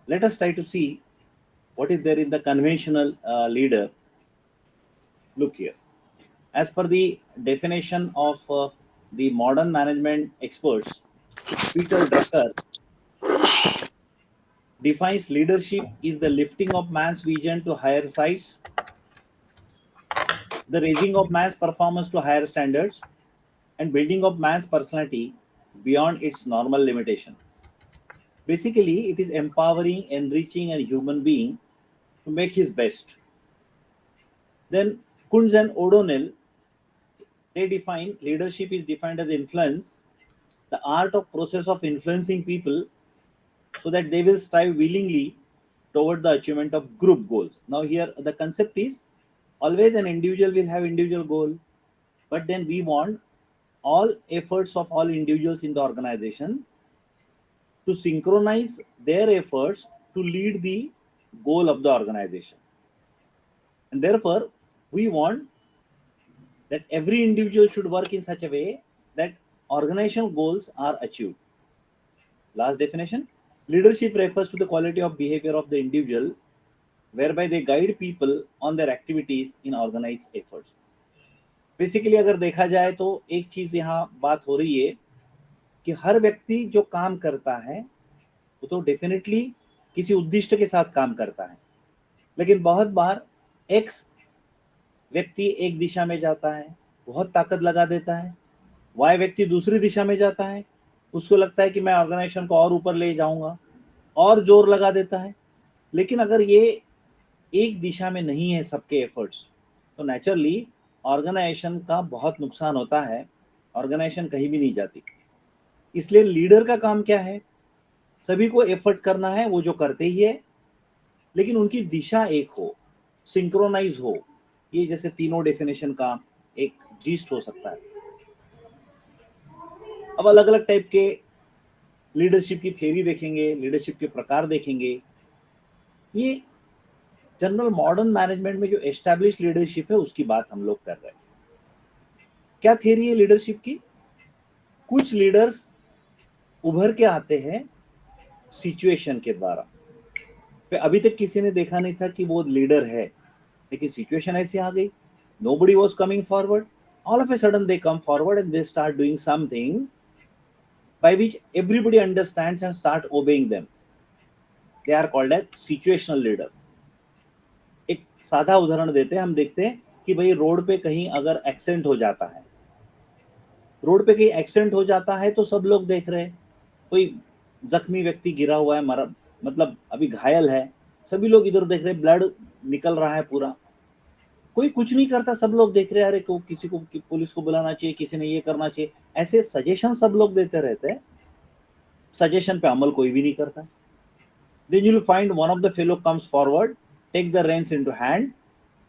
Let us try to see what is there in the conventional leader. Look here. As per the definition of the modern management experts, Peter Drucker defines leadership is the lifting of man's vision to higher heights, the raising of man's performance to higher standards, and building of man's personality beyond its normal limitation. Basically, it is empowering, enriching a human being to make his best. Then Kunz and O'Donnell, they define leadership is defined as influence, the art of process of influencing people so that they will strive willingly toward the achievement of group goals. Now here the concept is always an individual will have individual goal, but then we want all efforts of all individuals in the organization to synchronize their efforts to lead the goal of the organization. And therefore, we want that every individual should work in such a way that organizational goals are achieved. Last definition, leadership refers to the quality of behavior of the individual whereby they guide people on their activities in organized efforts. Basically अगर देखा जाए तो एक चीज यहाँ बात हो रही है कि हर व्यक्ति जो काम करता है वो तो डेफिनेटली किसी उद्दिष्ट के साथ काम करता है, लेकिन बहुत बार एक्स व्यक्ति एक दिशा में जाता है, बहुत ताकत लगा देता है, वाई व्यक्ति दूसरी दिशा में जाता है, उसको लगता है कि मैं ऑर्गेनाइजेशन को और ऊपर ले जाऊंगा और जोर लगा देता है। लेकिन अगर ये एक दिशा में नहीं है सबके एफर्ट्स, तो नेचुरली ऑर्गेनाइजेशन का बहुत नुकसान होता है, ऑर्गेनाइजेशन कहीं भी नहीं जाती। इसलिए लीडर का काम क्या है, सभी को एफर्ट करना है, वो जो करते ही है, लेकिन उनकी दिशा एक हो, सिंक्रोनाइज हो। ये जैसे तीनों डेफिनेशन का एक जीस्ट हो सकता है। अब अलग अलग टाइप के लीडरशिप की थ्योरी देखेंगे, लीडरशिप के प्रकार देखेंगे। ये जनरल मॉडर्न मैनेजमेंट में जो एस्टैब्लिश लीडरशिप है उसकी बात हम लोग कर रहे हैं। क्या थ्योरी है लीडरशिप की? कुछ लीडर्स उभर के आते हैं सिचुएशन के द्वारा। अभी तक किसी ने देखा नहीं था कि वो लीडर है, लेकिन सिचुएशन ऐसी आ गई, nobody was coming forward, all of a sudden they come forward and they start doing something by which everybody understands and start obeying them. They are called as situational leader. एक साधा उदाहरण देते हैं, हम देखते हैं कि भाई रोड पे कहीं अगर एक्सीडेंट हो जाता है, रोड पे कहीं एक्सीडेंट हो जाता है तो सब लोग देख रहे हैं, कोई जख्मी व्यक्ति गिरा हुआ है, मरा मतलब अभी घायल है, सभी लोग इधर देख रहे हैं, ब्लड निकल रहा है पूरा, कोई कुछ नहीं करता, सब लोग देख रहे हैं, अरे को किसी को पुलिस को बुलाना चाहिए, किसी ने ये करना चाहिए, ऐसे सजेशन सब लोग देते रहते हैं, सजेशन पे अमल कोई भी नहीं करता। Then you will find one of the fellow comes forward, take the reins into hand,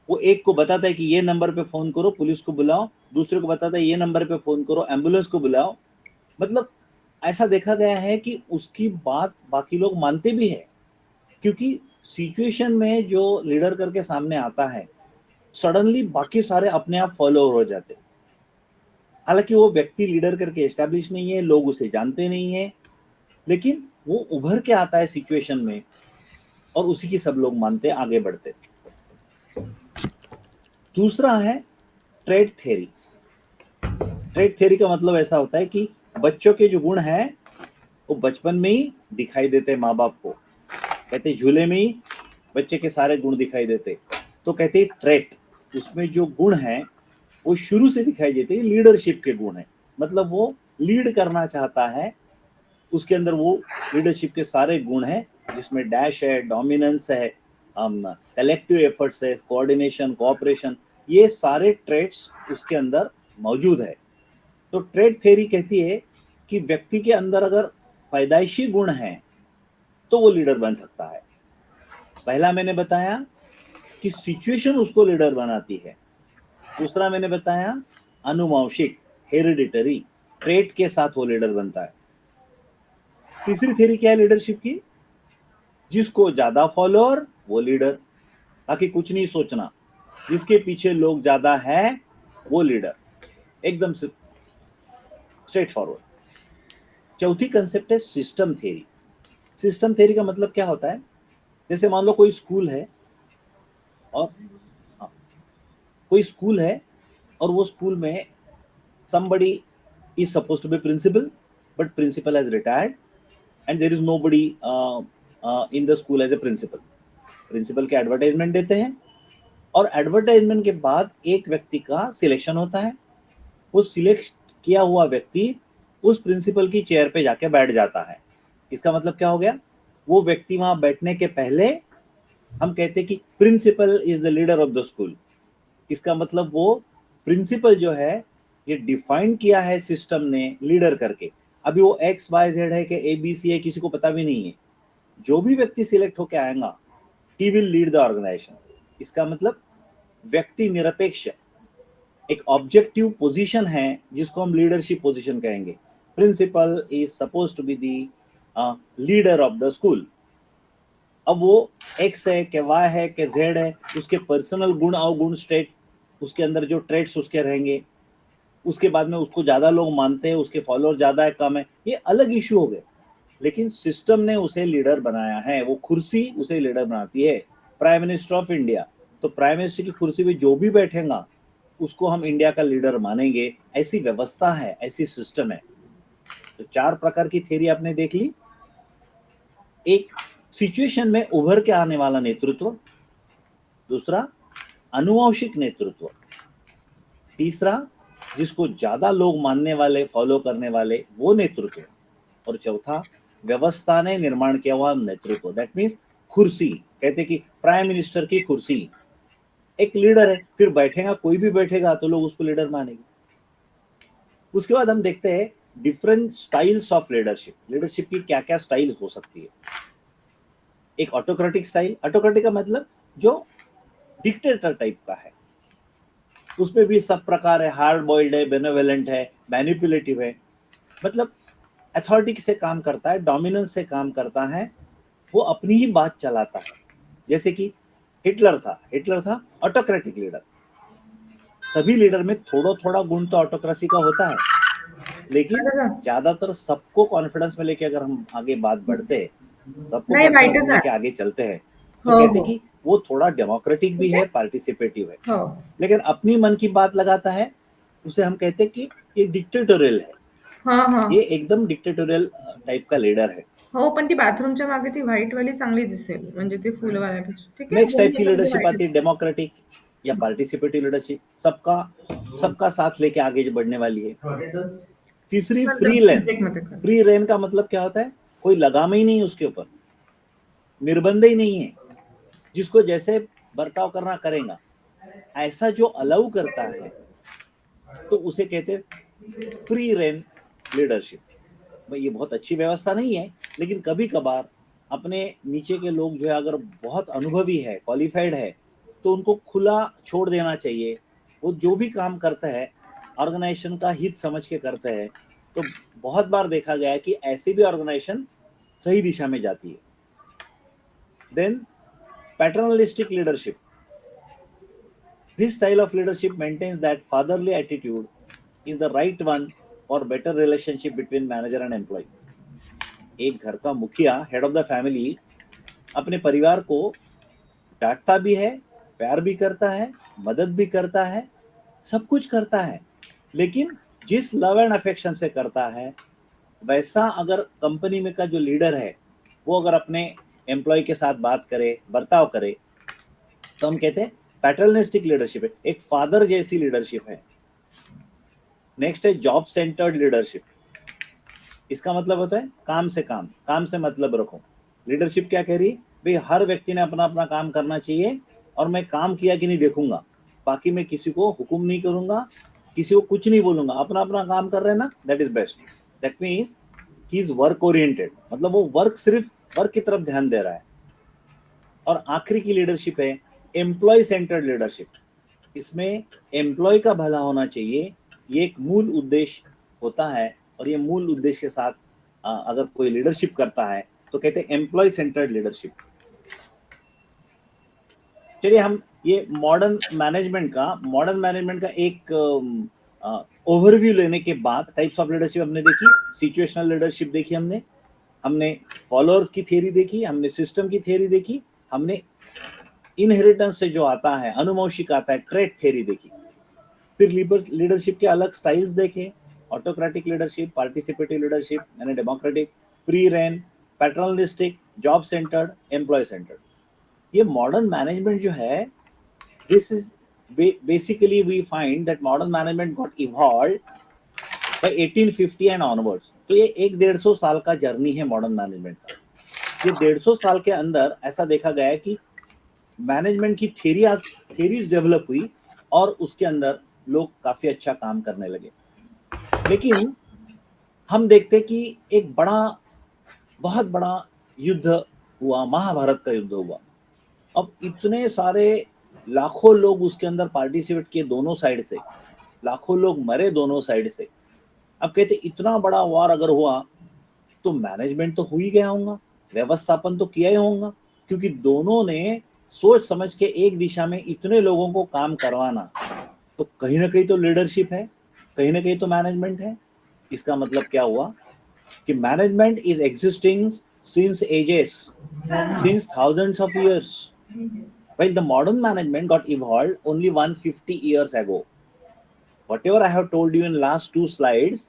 वो एक को बताता है कि ये नंबर पे फोन करो, पुलिस को बुलाओ, दूसरे को बताता है ये नंबर पे फोन करो, एम्बुलेंस को बुलाओ। मतलब ऐसा देखा गया है कि उसकी बात बाकी लोग मानते भी है, क्योंकि सिचुएशन में जो लीडर करके सामने आता है, सडनली बाकी सारे अपने आप फॉलो हो जाते। हालांकि वो व्यक्ति लीडर करके एस्टैब्लिश नहीं है, लोग उसे जानते नहीं है, लेकिन वो उभर के आता है सिचुएशन में और उसी की सब लोग मानते, आगे बढ़ते। दूसरा है ट्रेड थ्योरी। ट्रेड थ्योरी का मतलब ऐसा होता है कि बच्चों के जो गुण हैं वो बचपन में ही दिखाई देते माँ बाप को, कहते झूले में ही बच्चे के सारे गुण दिखाई देते, तो कहते ट्रेट, उसमें जो गुण हैं वो शुरू से दिखाई देते हैं, लीडरशिप के गुण हैं, मतलब वो लीड करना चाहता है, उसके अंदर वो लीडरशिप के सारे गुण हैं, जिसमें डैश है, डोमिनेंस है, कलेक्टिव एफर्ट्स है, कोऑर्डिनेशन, कोऑपरेशन, ये सारे ट्रेट्स उसके अंदर मौजूद है। तो ट्रेड थ्योरी कहती है कि व्यक्ति के अंदर अगर पैदाइशी गुण हैं तो वो लीडर बन सकता है। पहला मैंने बताया कि सिचुएशन उसको लीडर बनाती है, दूसरा मैंने बताया अनुवांशिक, हेरिडिटरी ट्रेट के साथ वो लीडर बनता है। तीसरी थ्योरी क्या है लीडरशिप की? जिसको ज्यादा फॉलोअर वो लीडर, बाकी कुछ नहीं सोचना, जिसके पीछे लोग ज्यादा है वो लीडर, एकदम से स्ट्रेट फॉरवर्ड। चौथी कंसेप्ट है सिस्टम थ्योरी। सिस्टम थ्योरी का मतलब क्या होता है, जैसे मान लो कोई स्कूल है और हाँ, कोई स्कूल है और वो स्कूल में somebody is supposed to be principal, but principal has retired and there is nobody in the school as a principal. Principal के एडवर्टाइजमेंट देते हैं और एडवर्टाइजमेंट के बाद एक व्यक्ति का सिलेक्शन होता है। वो सिलेक्ट किया हुआ व्यक्ति उस प्रिंसिपल की चेयर पे जाके बैठ जाता है। इसका मतलब क्या हो गया, वो व्यक्ति वहां बैठने के पहले हम कहते हैं कि principal is the leader of the school. इसका मतलब वो प्रिंसिपल जो है ये डिफाइन किया है सिस्टम ने लीडर करके। अभी वो एक्स वाई जेड है कि ए बी सी है, किसी को पता भी नहीं है। जो भी व्यक्ति सिलेक्ट होकर आएगा he will lead the organisation. इसका मतलब व्यक्ति निरपेक्ष एक ऑब्जेक्टिव पोजीशन है जिसको हम लीडरशिप पोजीशन कहेंगे। Principal is suppose to be the leader of the school. अब वो एक्स है कि वाई है कि जेड है, उसके पर्सनल गुण अवगुण स्टेट, उसके अंदर जो ट्रेड्स उसके रहेंगे, उसके बाद में उसको ज्यादा लोग मानते हैं, उसके फॉलोअर ज्यादा है कम है, ये अलग इशू हो गए। लेकिन सिस्टम ने उसे लीडर बनाया है, वो कुर्सी उसे लीडर बनाती है। प्राइम मिनिस्टर ऑफ इंडिया, तो प्राइम मिनिस्टर की कुर्सी पे जो भी बैठेगा उसको हम इंडिया का लीडर मानेंगे। ऐसी व्यवस्था है, ऐसी सिस्टम है। तो 4 प्रकार की थ्योरी आपने देख ली। एक सिचुएशन में उभर के आने वाला नेतृत्व, दूसरा अनुवांशिक नेतृत्व, तीसरा जिसको ज्यादा लोग मानने वाले फॉलो करने वाले वो नेतृत्व, और चौथा व्यवस्था ने निर्माण किया हुआ नेतृत्व। दैट मीन्स कुर्सी, कहते कि प्राइम मिनिस्टर की कुर्सी एक लीडर है, फिर बैठेगा कोई भी बैठेगा तो लोग उसको लीडर मानेंगे। उसके बाद हम देखते हैं different styles of leadership. Leadership की क्या क्या स्टाइल हो सकती है। एक ऑटोक्रेटिक स्टाइल, ऑटोक्रेटिक का मतलब जो डिक्टेटर टाइप का है, उसमें भी सब प्रकार है, हार्ड बॉइल्ड है, बेनेवोलेंट है, मैनिपुलेटिव है, मतलब अथॉरिटी से काम करता है, डोमिनेंस से काम करता है, वो अपनी ही बात चलाता है। जैसे कि हिटलर था ऑटोक्रेटिक लीडर। सभी लीडर में थोड़ा थोड़ा गुण तो ऑटोक्रेसी का होता है, लेकिन ज्यादातर सबको कॉन्फिडेंस में लेके अगर हम आगे बात बढ़ते हैं, सबको नाही कॉन्फिडेंस में वाईटच लेके आहे. आगे चलते हैं, तो हो कहते हो कि वो थोड़ा डेमोक्रेटिक भी ठीक है, आहे. पार्टिसिपेटिव है, हो लेकिन अपनी मन की बात लगाता है, उसे हम कहते हैं कि ये डिक्टेटोरियल है, हा हा ये एकदम डिक्टेटोरियल टाइप का लीडर है। हो, पण ती बाथरूमच्या मागे ती व्हाईट वाली चांगली दिसेल, म्हणजे ती फुलवाल्यापेक्षा. ठीक आहे, नेक्स्ट टाइप दोन्ही की याच्यामध्ये लीडरशिप व्हाईटच आती है डेमोक्रेटिक या पार्टिसिपेटिव लीडरशिप, सबका सबका साथ लेके आगे बढ़ने वाली है। तीसरी फ्री लेन। मध्ये कर. फ्री रेन का मतलब क्या होता है, कोई लगाम ही नहीं उसके ऊपर, निर्बंध ही नहीं है, जिसको जैसे बर्ताव करना करेगा। ऐसा जो अलाउ करता है तो उसे कहते हैं फ्री रेन लीडरशिप। भाई ये बहुत अच्छी व्यवस्था नहीं है, लेकिन कभी कभार अपने नीचे के लोग जो है अगर बहुत अनुभवी है, क्वालिफाइड है, तो उनको खुला छोड़ देना चाहिए। वो जो भी काम करता है ऑर्गेनाइजेशन का हित समझ के करते हैं। तो बहुत बार देखा गया है कि ऐसी भी ऑर्गेनाइजेशन सही दिशा में जाती है। Then paternalistic leadership. This style of leadership maintains that fatherly attitude is the right one for better relationship between manager and employee. एक घर का मुखिया, हेड ऑफ द फैमिली, अपने परिवार को डांटता भी है, प्यार भी करता है, मदद भी करता है, सब कुछ करता है, लेकिन जिस लव एंड अफेक्शन से करता है, वैसा अगर कंपनी में का जो लीडर है वो अगर अपने एम्प्लॉय के साथ बात करे, बर्ताव करे, तो हम कहते हैं पैटर्नलिस्टिक लीडरशिप है, एक फादर जैसी लीडरशिप है। नेक्स्ट है जॉब सेंटर्ड लीडरशिप। इसका मतलब होता है काम से काम, काम से मतलब रखो। लीडरशिप क्या कह रही है, भाई हर व्यक्ति ने अपना अपना काम करना चाहिए और मैं काम किया कि नहीं देखूंगा, बाकी मैं किसी को हुक्म नहीं करूंगा, किसी को कुछ नहीं बोलूंगा, अपना अपना काम कर रहे हैं ना, that is best. That means he is work oriented, मतलब वो वर्क, सिर्फ वर्क की तरफ ध्यान दे रहा है। और आखिरी की लीडरशिप है एम्प्लॉय सेंटर्ड लीडरशिप। इसमें एम्प्लॉय का भला होना चाहिए, ये एक मूल उद्देश्य होता है, और ये मूल उद्देश्य के साथ अगर कोई लीडरशिप करता है तो कहते हैं एम्प्लॉय सेंटर्ड लीडरशिप। चलिए हम ये मॉडर्न मैनेजमेंट का एक ओवरव्यू लेने के बाद टाइप्स ऑफ लीडरशिप हमने देखी, सिचुएशनल लीडरशिप देखी हमने, हमने फॉलोअर्स की थियरी देखी, हमने सिस्टम की थियरी देखी, हमने इनहेरिटेंस से जो आता है, अनुवंशिक आता है, ट्रेट थियरी देखी। फिर लीडरशिप के अलग स्टाइल्स देखे, ऑटोक्रेटिक लीडरशिप, पार्टिसिपेटिव लीडरशिप, यानी democratic, free rein, paternalistic, job centred, employee centred. ये मॉडर्न मैनेजमेंट जो है, this is basically we find that modern management got evolved by 1850 and onwards। तो ये 150 साल का जर्नी है मॉडर्न मैनेजमेंट का। ये 150 साल के अंदर ऐसा देखा गया है कि मैनेजमेंट की थेरीज डेवलप हुई और उसके अंदर लोग काफी अच्छा काम करने लगे। लेकिन हम देखते कि एक बहुत बड़ा युद्ध हुआ, महाभारत का युद्ध हुआ। अब इतने सारे लाखों लोग उसके अंदर पार्टिसिपेट किए दोनों साइड से, लाखों लोग मरे दोनों साइड से। अब कहते इतना बड़ा वार अगर हुआ तो मैनेजमेंट तो हो ही गया होगा, व्यवस्थापन तो किया ही होगा, क्योंकि दोनों ने सोच समझ के एक दिशा में इतने लोगों को काम करवाना, तो कहीं ना कहीं तो लीडरशिप है, कहीं ना कहीं तो मैनेजमेंट है। इसका मतलब क्या हुआ कि management is existing since ages, since thousands of years, while the modern management got evolved only 150 years ago। Whatever I have told you in last two slides,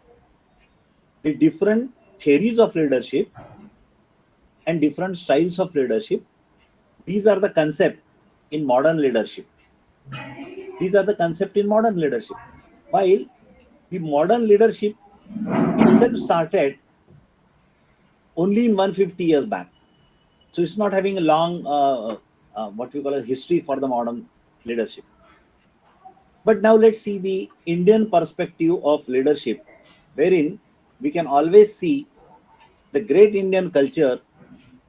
the different theories of leadership and different styles of leadership, these are the concept in modern leadership. These are the concept in modern leadership. While the modern leadership itself started only in 150 years back. So it's not having a long, what we call a history for the modern leadership. But now let's see the Indian perspective of leadership, wherein we can always see the great Indian culture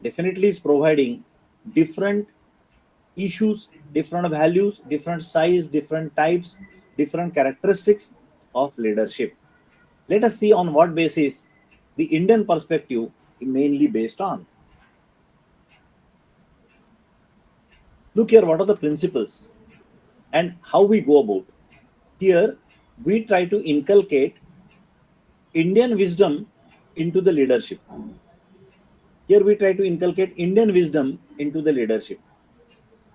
definitely is providing different issues, different values, different size, different types, different characteristics of leadership. Let us see on what basis the Indian perspective is mainly based on. Look here, what are the principles and how we go about. Here, we try to inculcate Indian wisdom into the leadership. Here, we try to inculcate Indian wisdom into the leadership.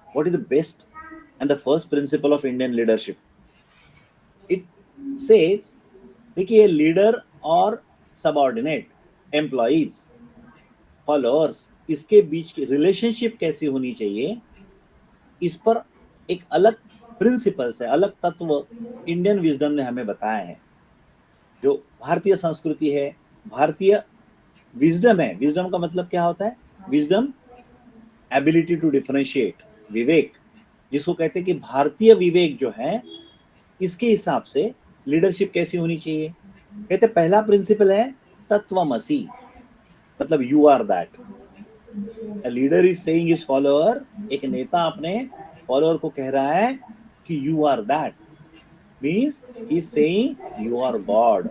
What is the best and the first principle of Indian leadership? It says, देखिए, leader और subordinate, employees, followers, इसके बीच की relationship कैसी होनी चाहिए, इस पर एक अलग प्रिंसिपल्स है, अलग तत्व इंडियन विजडम ने हमें बताया है। जो भारतीय संस्कृति है, भारतीय विजडम है। विजडम का मतलब क्या होता है? विजडम, एबिलिटी टू डिफरेंशिएट, विवेक, जिसको कहते हैं कि भारतीय विवेक जो है, इसके हिसाब से लीडरशिप कैसी होनी चाहिए। कहते पहला प्रिंसिपल है तत्वमसी, मतलब you are that. A leader is saying his follower, एक नेता अपने फॉलोअर को कह रहा है कि you are that, means he is saying you are God।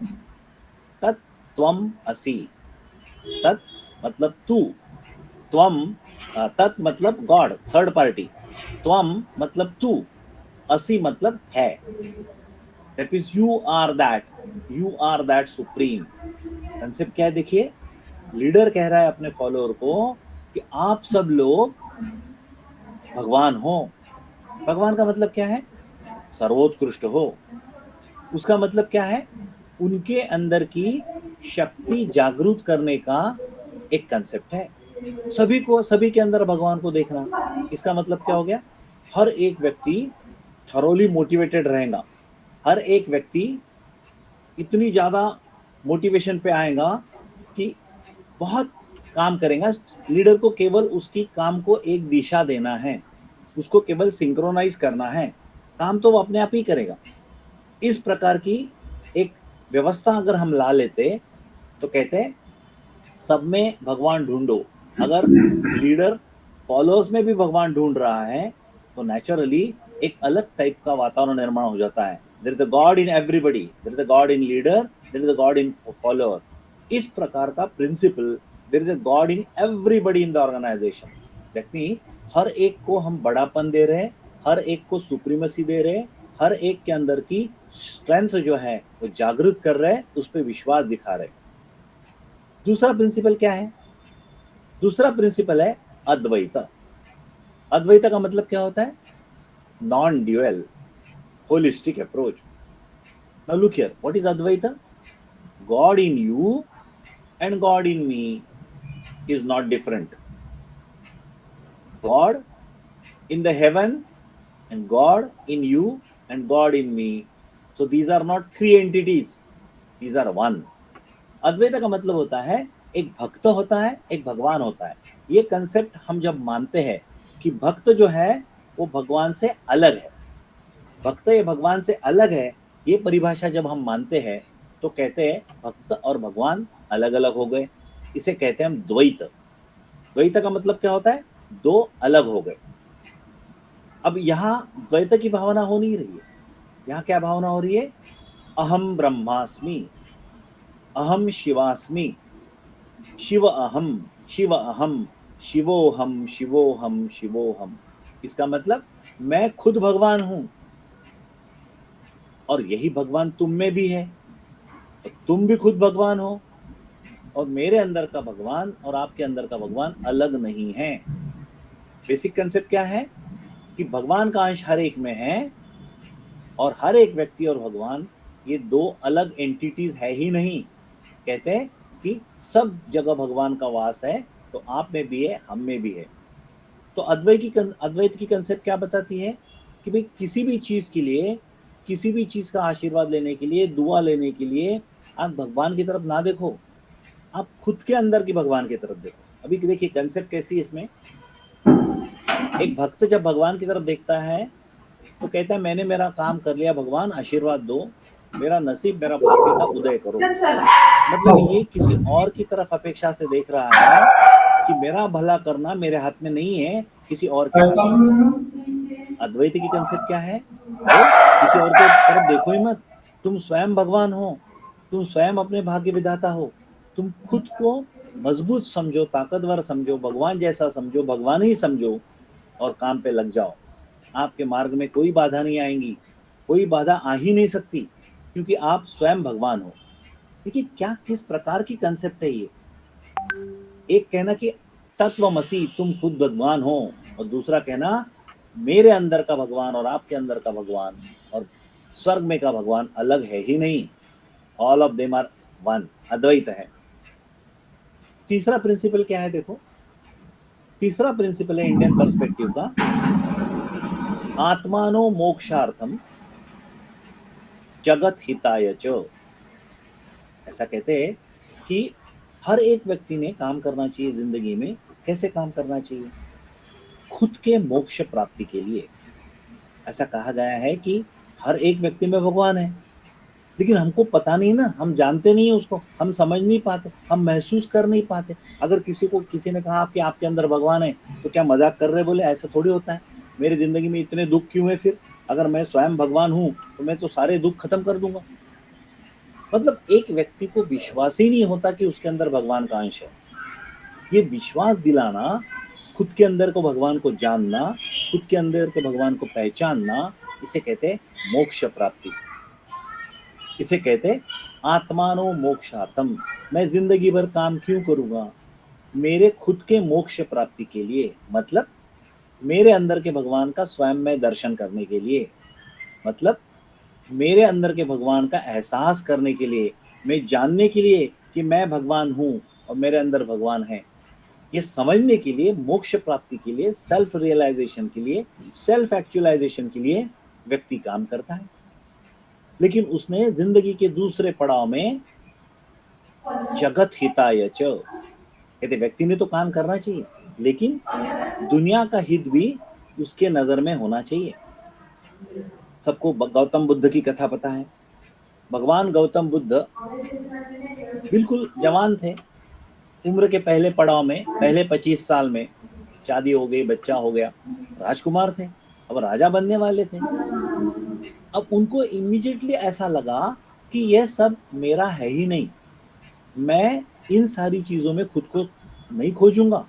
तत् त्वम असि, तत् मतलब तू, त्वम, तत् मतलब गॉड, थर्ड पार्टी, त्वम मतलब तू, असि मतलब है। That means you are that, you are that supreme। Concept क्या है? देखिए, लीडर कह रहा है अपने फॉलोअर को कि आप सब लोग भगवान हो। भगवान का मतलब क्या है? सर्वोत्कृष्ट हो। उसका मतलब क्या है? उनके अंदर की शक्ति जागृत करने का एक कंसेप्ट है। सभी के अंदर भगवान को देखना। इसका मतलब क्या हो गया? हर एक व्यक्ति थरोली मोटिवेटेड रहेगा, हर एक व्यक्ति इतनी ज्यादा मोटिवेशन पे आएगा कि बहुत काम करेगा। लीडर को केवल उसकी काम को एक दिशा देना है, उसको केवल सिंक्रोनाइज करना है, काम तो वो अपने आप ही करेगा। इस प्रकार की एक व्यवस्था अगर हम ला लेते तो कहते हैं सब में भगवान ढूंढो। अगर लीडर फॉलोअर्स में भी भगवान ढूंढ रहा है तो नेचुरली एक अलग टाइप का वातावरण निर्माण हो जाता है। There is a god in everybody, there is a god in leader, there is a god in follower. इस प्रकार का principle, there is a god in everybody in the organisation. That means हर एक को हम बड़ापन दे रहे हैं, हर एक को सुप्रीमेसी दे रहे हैं, हर एक के अंदर की स्ट्रेंथ जो है वो जागृत कर रहे हैं, उस पर विश्वास दिखा रहे हैं। दूसरा प्रिंसिपल क्या है? दूसरा प्रिंसिपल है अद्वैत। अद्वैत का मतलब क्या होता है? Non dual, holistic approach. Now look here, what is Advaita? God in you and God in me is not different. God in the heaven and God in you and God in me. So these are not three entities, these are one. अद्वैत का मतलब होता है एक भक्त होता है, एक भगवान होता है। ये कंसेप्ट हम जब मानते हैं कि भक्त जो है वो भगवान से अलग है, भक्त ये भगवान से अलग है, ये परिभाषा जब हम मानते हैं तो कहते हैं भक्त और भगवान अलग अलग हो गए। इसे कहते हैं हम द्वैत। द्वैत का मतलब क्या होता है? दो अलग हो गए। अब यहाँ द्वैत की भावना हो नहीं रही है, यहाँ क्या भावना हो रही है? अहम ब्रह्मास्मि, अहम शिवास्मि, शिव अहम, शिव अहम, शिवोहम शिवोहम शिवोहम। इसका मतलब मैं खुद भगवान हूं और यही भगवान तुम में भी है, और तुम भी खुद भगवान हो, और मेरे अंदर का भगवान और आपके अंदर का भगवान अलग नहीं है। बेसिक कंसेप्ट क्या है कि भगवान का अंश हर एक में है, और हर एक व्यक्ति और भगवान ये दो अलग एंटिटीज है ही नहीं। कहते हैं कि सब जगह भगवान का वास है, तो आप में भी है, हम में भी है। तो अद्वैत की कंसेप्ट क्या बताती है कि भाई किसी भी चीज के लिए, किसी भी चीज का आशीर्वाद लेने के लिए, दुआ लेने के लिए आप भगवान की तरफ ना देखो, आप खुद के अंदर की भगवान की तरफ देखो। अभी देखिए कंसेप्ट कैसी है इसमें। एक भक्त जब भगवान की तरफ देखता है तो कहता है मैंने मेरा काम कर लिया, भगवान आशीर्वाद दो, मेरा नसीब मेरा भाग्य का उदय करो। मतलब ये किसी और की तरफ अपेक्षा से देख रहा है कि मेरा भला करना मेरे हाथ में नहीं है, किसी और के हाथ में है। अद्वैत की कंसेप्ट क्या है? अरे किसी और के तरफ देखो ही मत, तुम स्वयं भगवान हो, तुम स्वयं अपने भाग्य विधाता हो। तुम खुद को मजबूत समझो, ताकतवर समझो, भगवान जैसा समझो, भगवान ही समझो, और काम पे लग जाओ। आपके मार्ग में कोई बाधा नहीं आएंगी, कोई बाधा आ ही नहीं सकती, क्योंकि आप स्वयं भगवान हो। देखिए क्या किस प्रकार की कंसेप्ट है ये। एक कहना कि तत्वमसी, तुम खुद भगवान हो, और दूसरा कहना मेरे अंदर का भगवान और आपके अंदर का भगवान और स्वर्ग में का भगवान अलग है ही नहीं, all of them are one, अद्वैत है। तीसरा प्रिंसिपल क्या है? देखो तीसरा प्रिंसिपल है इंडियन पर्सपेक्टिव का, आत्मानो मोक्षार्थम जगत हिताय च। ऐसा कहते हैं कि हर एक व्यक्ति ने काम करना चाहिए जिंदगी में। कैसे काम करना चाहिए? खुद के मोक्ष प्राप्ति के लिए। ऐसा कहा गया है कि हर एक व्यक्ति में भगवान है, लेकिन हमको पता नहीं ना, हम जानते नहीं है उसको, हम समझ नहीं पाते, हम महसूस कर नहीं पाते। अगर किसी ने कहा कि आपके अंदर भगवान है, तो क्या मजाक कर रहे? बोले ऐसा थोड़ी होता है, मेरी जिंदगी में इतने दुख क्यों है? फिर अगर मैं स्वयं भगवान हूं तो मैं तो सारे दुख खत्म कर दूंगा। मतलब एक व्यक्ति को विश्वास ही नहीं होता कि उसके अंदर भगवान का अंश है। ये विश्वास दिलाना, खुद के अंदर को भगवान को जानना, खुद के अंदर के भगवान को पहचानना, इसे कहते हैं मोक्ष प्राप्ति। इसे कहते आत्मानो मोक्षार्थम। मैं जिंदगी भर काम क्यों करूंगा? मेरे खुद के मोक्ष प्राप्ति के लिए, मतलब मेरे अंदर के भगवान का स्वयं में दर्शन करने के लिए, मतलब मेरे अंदर के भगवान का एहसास करने के लिए, मैं जानने के लिए कि मैं भगवान हूं और मेरे अंदर भगवान है। ये समझने के लिए, मोक्ष प्राप्ति के लिए, सेल्फ रियलाइजेशन के लिए, सेल्फ एक्चुअलाइजेशन के लिए व्यक्ति काम करता है। लेकिन उसने जिंदगी के दूसरे पड़ाव में जगत हिताय च, कहते व्यक्ति ने तो काम करना चाहिए, लेकिन दुनिया का हित भी उसके नजर में होना चाहिए। सबको गौतम बुद्ध की कथा पता है। भगवान गौतम बुद्ध बिल्कुल जवान थे, उम्र के पहले पड़ाव में, पहले 25 साल में शादी हो गई, बच्चा हो गया, राजकुमार थे, अब राजा बनने वाले थे। अब उनको इमीडिएटली ऐसा लगा कि यह सब मेरा है ही नहीं, मैं इन सारी चीजों में खुद को नहीं खोजूंगा।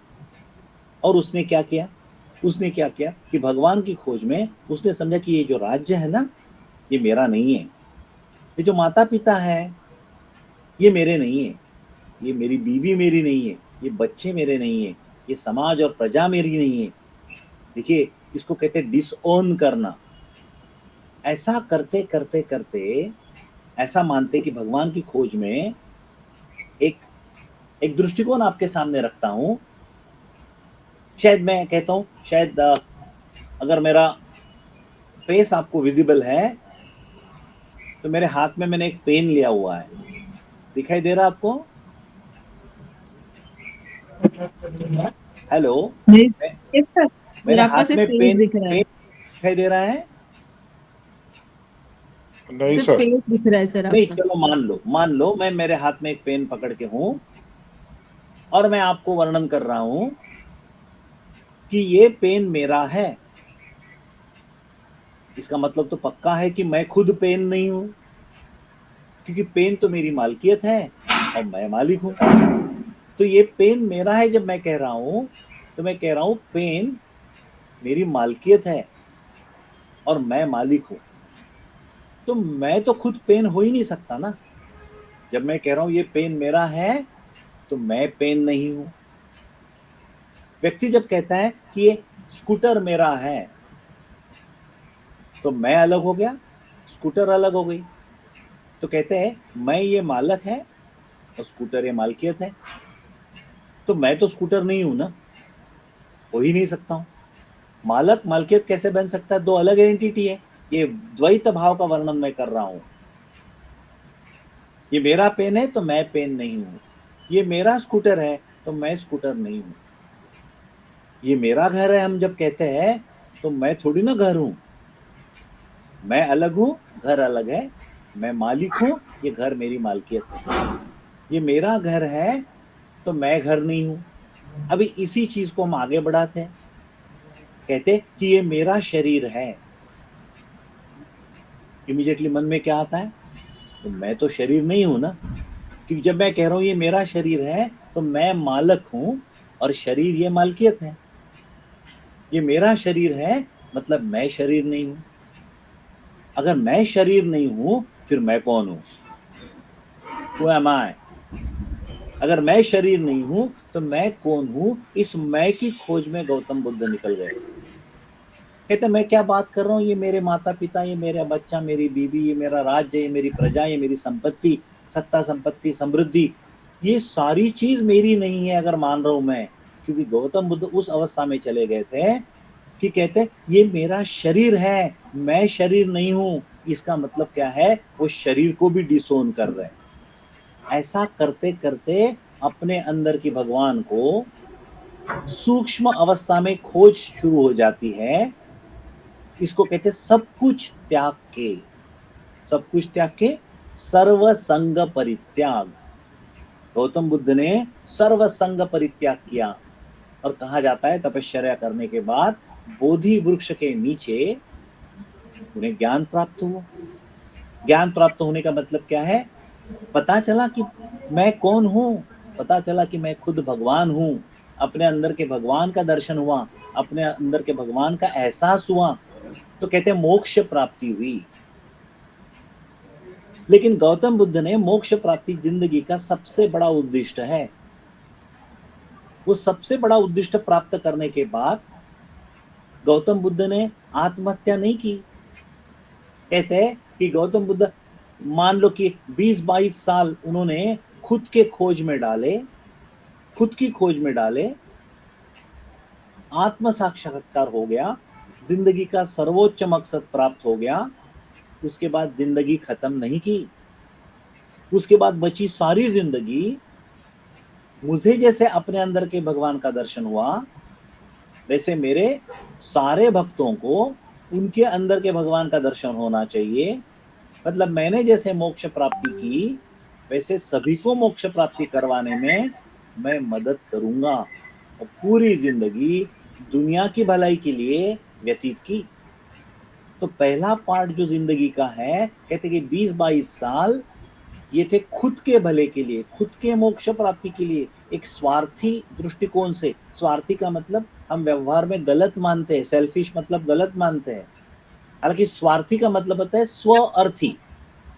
और उसने क्या किया? उसने क्या किया कि भगवान की खोज में उसने समझा कि ये जो राज्य है ना, ये मेरा नहीं है, ये जो माता पिता है ये मेरे नहीं है, ये मेरी बीवी मेरी नहीं है, ये बच्चे मेरे नहीं है, ये समाज और प्रजा मेरी नहीं है। देखिए, इसको कहते हैं डिसओन करना। ऐसा करते करते करते ऐसा मानते कि भगवान की खोज में एक एक दृष्टिकोण आपके सामने रखता हूं। शायद मैं कहता हूं, शायद अगर मेरा फेस आपको विजिबल है तो मेरे हाथ में मैंने एक पेन लिया हुआ है, दिखाई दे रहा है आपको? हेलो? नहीं। मैं, यस सर, फिर मेरे आपका हाथ सिर्फ में फेस पेन दिख रहा है। पेन दिखाई दे रहा है? नहीं सिर्फ सर। फेस दिख रहा है सर नहीं, आपका। चलो मान लो मैं मेरे हाथ में एक पेन पकड़ के हूं और मैं आपको वर्णन कर रहा हूं कि ये पेन मेरा है। इसका मतलब तो पक्का है कि मैं खुद पेन नहीं हूं, क्योंकि पेन तो मेरी मालकियत है और मैं मालिक हूं। तो ये पेन मेरा है जब मैं कह रहा हूं, तो मैं कह रहा हूं पेन मेरी मालकियत है और मैं मालिक हूं। तो मैं तो खुद पेन हो ही नहीं सकता ना। जब मैं कह रहा हूं ये पेन मेरा है तो मैं पेन नहीं हूं। व्यक्ति जब कहता है कि ये स्कूटर मेरा है तो मैं अलग हो गया, स्कूटर अलग हो गई। तो कहते हैं मैं ये मालक है और स्कूटर ये मालकियत है। तो मैं तो स्कूटर नहीं हूं ना, हो ही नहीं सकता हूं। मालक मालकियत कैसे बन सकता है? दो अलग एंटिटी है। ये द्वैत भाव का वर्णन मैं कर रहा हूं। ये मेरा पेन है तो मैं पेन नहीं हूं, ये मेरा स्कूटर है तो मैं स्कूटर नहीं हूं। ये मेरा घर है हम जब कहते हैं तो मैं थोड़ी ना घर हूं। मैं अलग हूं, घर अलग है। मैं मालिक हूं, ये घर मेरी मालकियत है। ये मेरा घर है तो मैं घर नहीं हूं। अभी इसी चीज को हम आगे बढ़ाते हैं, कहते कि ये मेरा शरीर है। इमीडिएटली मन में क्या आता है? तो मैं तो शरीर नहीं हूं ना, क्योंकि जब मैं कह रहा हूं ये मेरा शरीर है तो मैं मालक हूं और शरीर ये मालकियत है। ये मेरा शरीर है मतलब मैं शरीर नहीं हूं। अगर मैं शरीर नहीं हूं फिर मैं कौन हूं? Who am I? अगर मैं शरीर नहीं हूं तो मैं कौन हूं? इस मैं की खोज में गौतम बुद्ध निकल गए। कहते मैं क्या बात कर रहा हूं, ये मेरे माता पिता, ये मेरा बच्चा, मेरी बीवी, ये मेरा राज्य, ये मेरी प्रजा, ये मेरी संपत्ति, सत्ता संपत्ति समृद्धि, ये सारी चीज मेरी नहीं है अगर मान रहा हूं मैं। क्योंकि गौतम बुद्ध उस अवस्था में चले गए थे कि कहते ये मेरा शरीर है, मैं शरीर नहीं हूं। इसका मतलब क्या है? वो शरीर को भी डिसोन कर रहे हैं। ऐसा करते करते अपने अंदर की भगवान को सूक्ष्म अवस्था में खोज शुरू हो जाती है। इसको कहते सब कुछ त्याग के, सब कुछ त्याग के सर्व संग परित्याग। गौतम बुद्ध ने सर्व संग परित्याग किया और कहा जाता है तपश्चर्या करने के बाद बोधि वृक्ष के नीचे उन्हें ज्ञान प्राप्त हुआ। ज्ञान प्राप्त होने का मतलब क्या है? पता चला कि मैं कौन हूं, पता चला कि मैं खुद भगवान हूं। अपने अंदर के भगवान का दर्शन हुआ, अपने अंदर के भगवान का एहसास हुआ। तो कहते हैं मोक्ष प्राप्ति हुई। लेकिन गौतम बुद्ध ने मोक्ष प्राप्ति जिंदगी का सबसे बड़ा उद्दिष्ट है। वो सबसे बड़ा उद्दिष्ट प्राप्त करने के बाद गौतम बुद्ध ने आत्महत्या नहीं की। कहते हैं कि गौतम बुद्ध मान लो कि 20-22 साल उन्होंने खुद के खोज में डाले, खुद की खोज में डाले, आत्म साक्षात्कार हो गया, जिंदगी का सर्वोच्च मकसद प्राप्त हो गया। उसके बाद जिंदगी खत्म नहीं की। उसके बाद बची सारी जिंदगी मुझे जैसे अपने अंदर के भगवान का दर्शन हुआ, वैसे मेरे सारे भक्तों को उनके अंदर के भगवान का दर्शन होना चाहिए। मतलब मैंने जैसे मोक्ष प्राप्ति की वैसे सभी को मोक्ष प्राप्ति करवाने में मैं मदद करूंगा। और पूरी जिंदगी दुनिया की भलाई के लिए व्यतीत की। तो पहला पार्ट जो जिंदगी का है, कहते कि 20-22 साल ये थे खुद के भले के लिए, खुद के मोक्ष प्राप्ति के लिए, एक स्वार्थी दृष्टिकोण से। स्वार्थी का मतलब हम व्यवहार में गलत मानते हैं, सेल्फिश मतलब गलत मानते हैं। हालांकि स्वार्थी का मतलब होता है स्व अर्थी,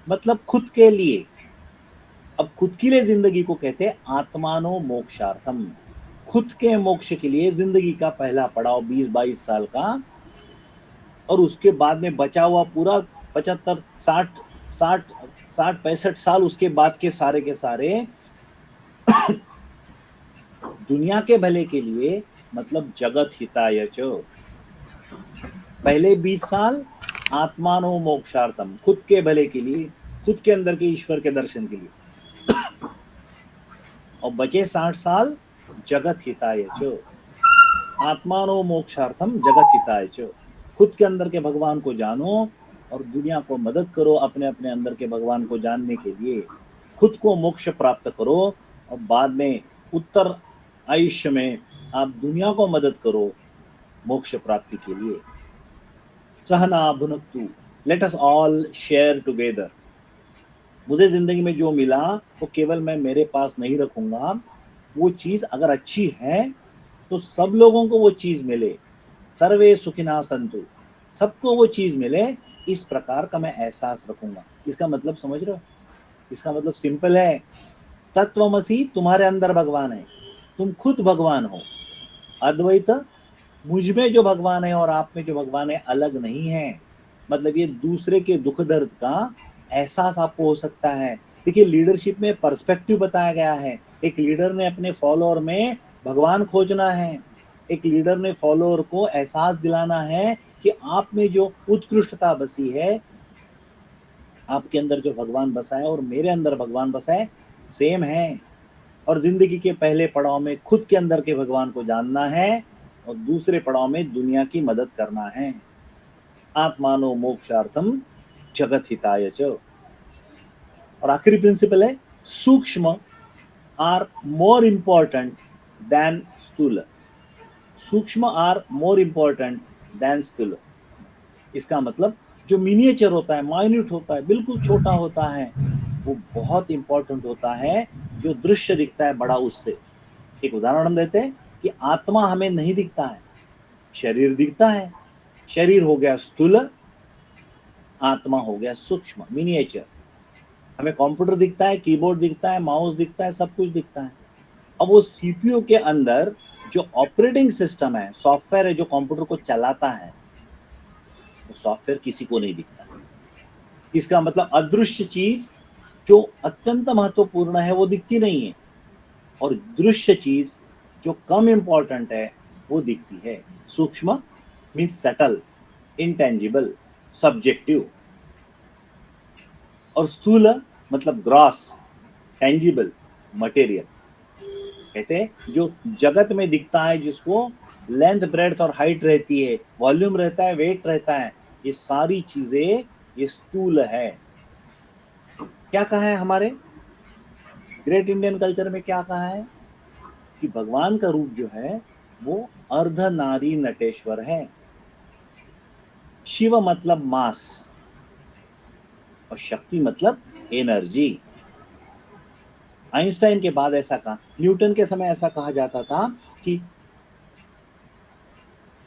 मतलब खुद के लिए। अब खुद के लिए जिंदगी को कहते हैं आत्मानो मोक्षार्थम। खुद के मोक्ष के लिए जिंदगी का पहला पड़ाव 20-22 साल का, और उसके बाद में बचा हुआ पूरा 75 60 60 60 65 साल उसके बाद के सारे दुनिया के भले के लिए, मतलब जगत हिताय च। पहले 20 साल आत्मानो मोक्षार्थम, खुद के भले के लिए, खुद के अंदर के ईश्वर के दर्शन के लिए, और बचे 60 साल जगत हिताय च, आत्मानो मोक्षार्थम जगत हिताय च। खुद के अंदर के भगवान को जानो और दुनिया को मदद करो अपने अपने अंदर के भगवान को जानने के लिए। खुद को मोक्ष प्राप्त करो और बाद में उत्तर आयुष्य में आप दुनिया को मदद करो मोक्ष प्राप्ति के लिए। सहना भुनक्तु, let us all share together. मुझे जिंदगी में जो मिला वो केवल मैं मेरे पास नहीं रखूंगा, वो चीज अगर अच्छी है तो सब लोगों को वो चीज मिले। सर्वे सुखिना संतु, सबको वो चीज मिले, इस प्रकार का मैं एहसास रखूंगा। इसका मतलब समझ रहे हो? इसका मतलब सिंपल है, तत्वमसी तुम्हारे अंदर भगवान है, तुम खुद भगवान हो। अद्वैत, मुझ में जो भगवान है और आप में जो भगवान है अलग नहीं है। मतलब ये दूसरे के दुख दर्द का एहसास आपको हो सकता है। देखिए, लीडरशिप में पर्सपेक्टिव बताया गया है। एक लीडर ने अपने फॉलोअर में भगवान खोजना है। एक लीडर ने फॉलोअर को एहसास दिलाना है कि आप में जो उत्कृष्टता बसी है, आपके अंदर जो भगवान बसा है और मेरे अंदर भगवान बसा है, सेम है। और जिंदगी के पहले पड़ाव में खुद के अंदर के भगवान को जानना है और दूसरे पड़ाव में दुनिया की मदद करना है। आत्मानो मोक्षार्थम जगत हिताय च। और आखिरी प्रिंसिपल है, सूक्ष्म आर मोर इंपॉर्टेंट देन स्थूल। सूक्ष्म आर मोर इंपॉर्टेंट देन स्थूल। इसका मतलब जो मिनिएचर होता है, माइन्यूट होता है, बिल्कुल छोटा होता है, वो बहुत इंपॉर्टेंट होता है जो दृश्य दिखता है बड़ा उससे। एक उदाहरण हम देते हैं कि आत्मा हमें नहीं दिखता है, शरीर दिखता है। शरीर हो गया स्थूल, आत्मा हो गया सूक्ष्म, मिनिएचर। हमें कंप्यूटर दिखता है, कीबोर्ड दिखता है, माउस दिखता है, सब कुछ दिखता है। अब वो सीपीयू के अंदर जो ऑपरेटिंग सिस्टम है, सॉफ्टवेयर है जो कंप्यूटर को चलाता है, वो सॉफ्टवेयर किसी को नहीं दिखता। इसका मतलब अदृश्य चीज जो अत्यंत महत्वपूर्ण है वो दिखती नहीं है, और दृश्य चीज जो कम इंपॉर्टेंट है वो दिखती है। सूक्ष्म मीन्स सटल, इंटेंजिबल, सब्जेक्टिव। और स्थूल मतलब ग्रॉस, टेंजिबल, मटेरियल। कहते हैं जो जगत में दिखता है, जिसको लेंथ ब्रेड्थ और हाइट रहती है, वॉल्यूम रहता है, वेट रहता है, ये सारी चीजें ये स्थूल है। क्या कहा है हमारे ग्रेट इंडियन कल्चर में? क्या कहा है कि भगवान का रूप जो है वो अर्धनारी नटेश्वर है। शिव मतलब मास और शक्ति मतलब एनर्जी। आइंस्टाइन के बाद ऐसा कहा, न्यूटन के समय ऐसा कहा जाता था कि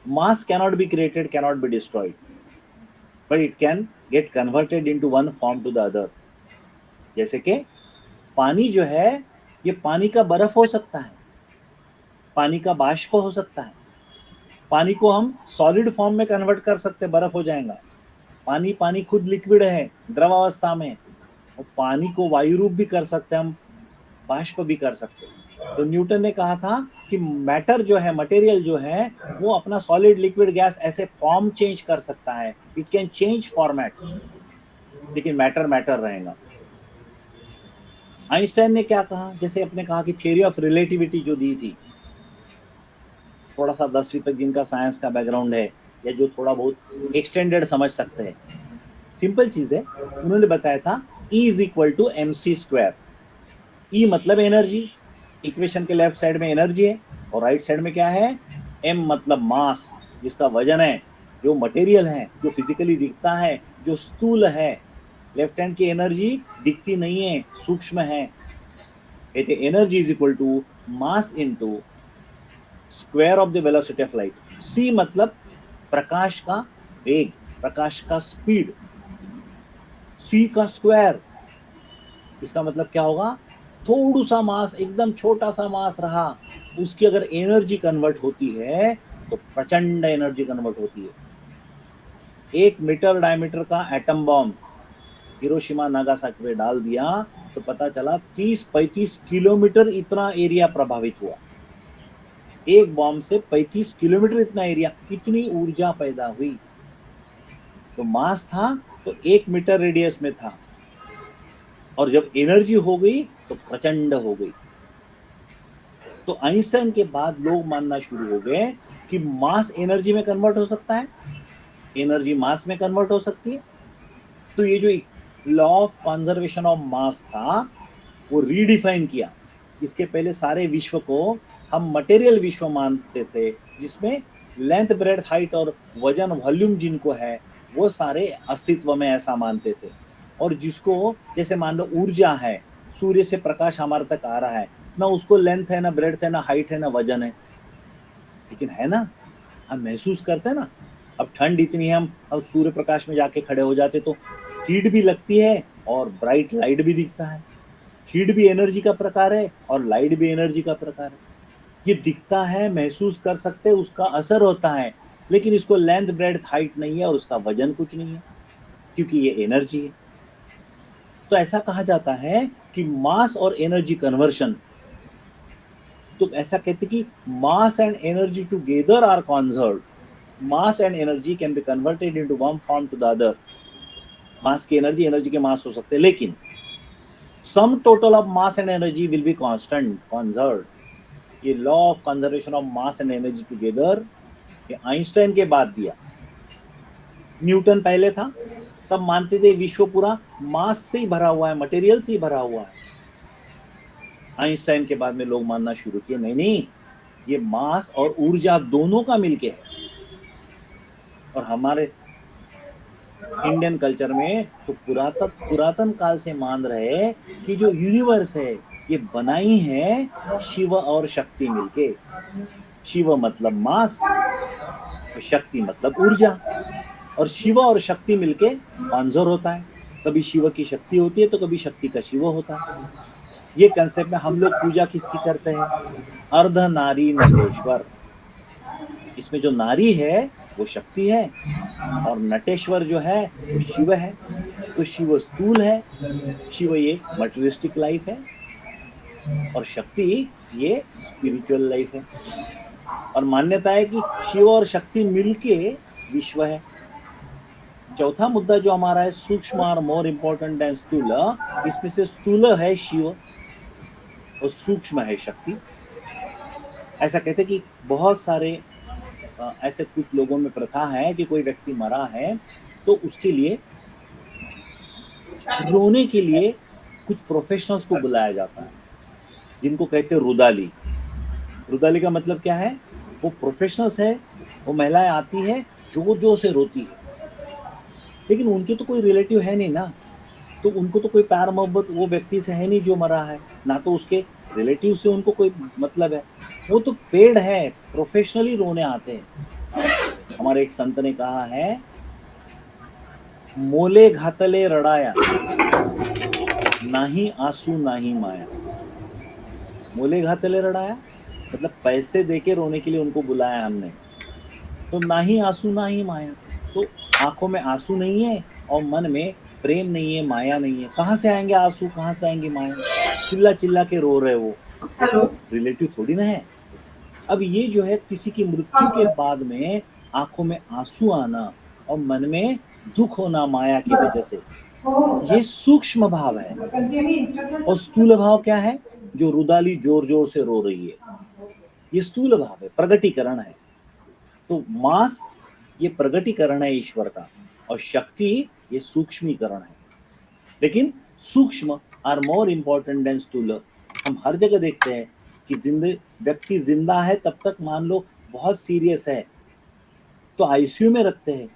mass cannot be created, cannot be destroyed, but it can get converted into one form to the other। जैसे कि पानी जो है, ये पानी का बर्फ हो सकता है, पानी का बाष्प हो सकता है, पानी को हम सॉलिड फॉर्म में कन्वर्ट कर सकते, बर्फ हो जाएगा। पानी खुद लिक्विड है, द्रव अवस्था में, और पानी को वायु रूप भी कर सकते हैं हम, बाष्प भी कर सकते हैं। तो न्यूटन ने कहा था कि मैटर जो है, मटेरियल जो है, वो अपना सॉलिड, लिक्विड, गैस ऐसे फॉर्म चेंज कर सकता है। इट कैन चेंज फॉर्मेट, लेकिन मैटर मैटर रहेगा। आइंस्टाइन ने क्या कहा? जैसे अपने कहा कि थ्योरी ऑफ रिलेटिविटी जो दी थी, थोड़ा सा 10वीं तक जिनका साइंस का बैकग्राउंड है या जो थोड़ा बहुत एक्सटेंडेड समझ सकते हैं, सिंपल चीज है। उन्होंने बताया था E is equal to mc²। E मतलब एनर्जी, इक्वेशन के लेफ्ट साइड में एनर्जी है, और राइट साइड में क्या है? m मतलब मास, जिसका वजन है, जो मटेरियल है, जो फिजिकली दिखता है, जो स्थूल है। लेफ्ट हैंड की एनर्जी दिखती नहीं है, सूक्ष्म है। कहते energy is equal to mass into square of the velocity of light. c मतलब प्रकाश का वेग, प्रकाश का स्पीड, c का स्क्वायर। इसका मतलब क्या होगा? थोड़ा सा मास, एकदम छोटा सा मास रहा, उसकी अगर एनर्जी कन्वर्ट होती है तो प्रचंड एनर्जी कन्वर्ट होती है। 1 मीटर डायमीटर का एटम बॉम्ब हिरोशिमा नागासाकी पे डाल दिया तो पता चला 30-35 किलोमीटर इतना एरिया प्रभावित हुआ। एक बॉम्ब से 35 किलोमीटर इतना एरिया, इतनी ऊर्जा पैदा हुई। तो मास था तो 1 मीटर रेडियस में था, और जब एनर्जी हो गई तो प्रचंड हो गई। तो आइंस्टाइन के बाद लोग मानना शुरू हो गए कि मास एनर्जी में कन्वर्ट हो सकता है, एनर्जी मास में कन्वर्ट हो सकती है। तो ये जो लॉ ऑफ कंजर्वेशन ऑफ मास था वो रीडिफाइन किया। इसके पहले सारे विश्व को हम मटेरियल विश्व मानते थे, जिसमें लेंथ ब्रेथ हाइट और वजन वॉल्यूम जिनको है वो सारे अस्तित्व में ऐसा मानते थे। और जिसको जैसे मान लो ऊर्जा है, सूर्य से प्रकाश हमारे तक आ रहा है, ना उसको लेंथ है, ना ब्रेथ है, ना हाइट है, ना वजन है, लेकिन है ना, हम महसूस करते हैं ना। अब ठंड इतनी है, हम सूर्य प्रकाश में जाके खड़े हो जाते तो हीट भी लगती है और ब्राइट लाइट भी दिखता है। हीट भी एनर्जी का प्रकार है और लाइट भी एनर्जी का प्रकार है। ये दिखता है, महसूस कर सकते हैं, उसका असर होता है, लेकिन इसको लेंथ ब्रेथ हाइट नहीं है और उसका वजन कुछ नहीं है, क्योंकि ये एनर्जी है। तो ऐसा कहा जाता है कि मास और एनर्जी कन्वर्शन, तो ऐसा कहते कि mass and energy together are conserved. Mass and energy can be converted into one form to the other. Mass की एनर्जी, एनर्जी के मास हो सकते हैं, लेकिन sum total of mass and energy will be constant, conserved. ये law of conservation of mass and energy together ये Einstein के बाद दिया। न्यूटन पहले था, तब मानते थे विश्व पूरा मास से ही भरा हुआ है, मटेरियल से ही भरा हुआ है। आइंस्टाइन के बाद में लोग मानना शुरू किए नहीं नहीं, ये मास और ऊर्जा दोनों का मिलके है। और हमारे इंडियन कल्चर में तो पुरातन काल से मान रहे कि जो यूनिवर्स है ये बनाई है शिव और शक्ति मिलके। शिव मतलब मास, तो शक्ति मतलब ऊर्जा, और शिव और शक्ति मिलके कॉन्जर होता है। कभी शिव की शक्ति होती है तो कभी शक्ति का शिव होता है। ये कंसेप्ट में हम लोग पूजा किसकी करते हैं? अर्ध नारी नटेश्वर। इसमें जो नारी है वो शक्ति है और नटेश्वर जो है वो शिव है। तो शिव स्थूल है, शिव ये मटेरियलिस्टिक लाइफ है, और शक्ति ये स्पिरिचुअल लाइफ है। और मान्यता है कि शिव और शक्ति मिलके विश्व है। चौथा मुद्दा जो हमारा है सूक्ष्म और मोर इंपॉर्टेंट देन स्थूल, इसमें से स्थूल है शिव और सूक्ष्म है शक्ति। ऐसा कहते कि बहुत सारे ऐसे कुछ लोगों में प्रथा है कि कोई व्यक्ति मरा है तो उसके लिए रोने के लिए कुछ प्रोफेशनल्स को बुलाया जाता है, जिनको कहते हैं रुदाली। रुदाली का मतलब क्या है? वो प्रोफेशनल्स है, वो महिलाएं आती है जोर जोर से रोती है, लेकिन उनके तो कोई रिलेटिव है नहीं ना, तो उनको तो कोई प्यार मोहब्बत वो व्यक्ति से है नहीं जो मरा है, ना तो उसके रिलेटिव से उनको कोई मतलब है। वो तो पेड है, प्रोफेशनली रोने आते हैं। हमारे एक संत ने कहा है, मोले घातले रड़ाया, नाही आंसू नाही माया। मोले घातले रड़ाया मतलब पैसे देके रोने के लिए उनको बुलाया हमने, तो ना ही आंसू ना ही माया। तो आंखों में आंसू नहीं है और मन में प्रेम नहीं है, माया नहीं है। कहाँ से आएंगे आंसू, कहाँ से आएंगी माया? चिल्ला चिल्ला के रो रहे वो हेलो। रिलेटिव थोड़ी ना है। अब ये जो है किसी की मृत्यु के बाद में आंखों में आंसू आना और मन में दुख होना माया की वजह से, ये सूक्ष्म भाव है। और स्थूल भाव क्या है? जो रुदाली जोर जोर से रो रही है, ये स्थूल भाव है, प्रगटीकरण है। तो मास ये प्रगटीकरण है ईश्वर का, और शक्ति ये सूक्ष्मीकरण है। लेकिन सूक्ष्म आर मोर इंपॉर्टेंट देन स्थूल। हम हर जगह देखते हैं कि व्यक्ति जिंदा है तब तक मान लो बहुत सीरियस है तो आईसीयू में रखते हैं।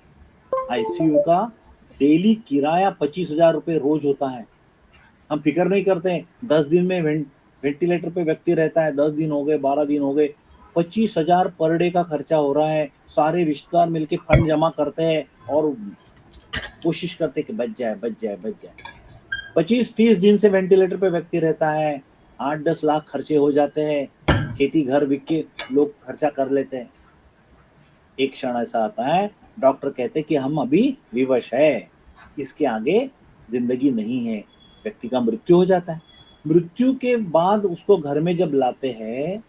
आईसीयू का डेली किराया 25,000 रुपये रोज होता है। हम फिक्र नहीं करते 10 दिन में वेंटिलेटर पे व्यक्ति रहता है, 10 दिन हो गए, 12 दिन हो गए, 25,000 पर डे का खर्चा हो रहा है। सारे रिश्तेदार मिलके फंड जमा करते हैं और कोशिश करते हैं कि बच जाए बच जाए बच जाए। 25-30 दिन से वेंटिलेटर पे व्यक्ति रहता है, 8-10 लाख खर्चे हो जाते हैं। खेती घर बिक के लोग खर्चा कर लेते हैं। एक क्षण ऐसा आता है, डॉक्टर कहते हैं कि हम अभी विवश है, इसके आगे जिंदगी नहीं है, व्यक्ति का मृत्यु हो जाता है। मृत्यु के बाद उसको घर में जब लाते हैं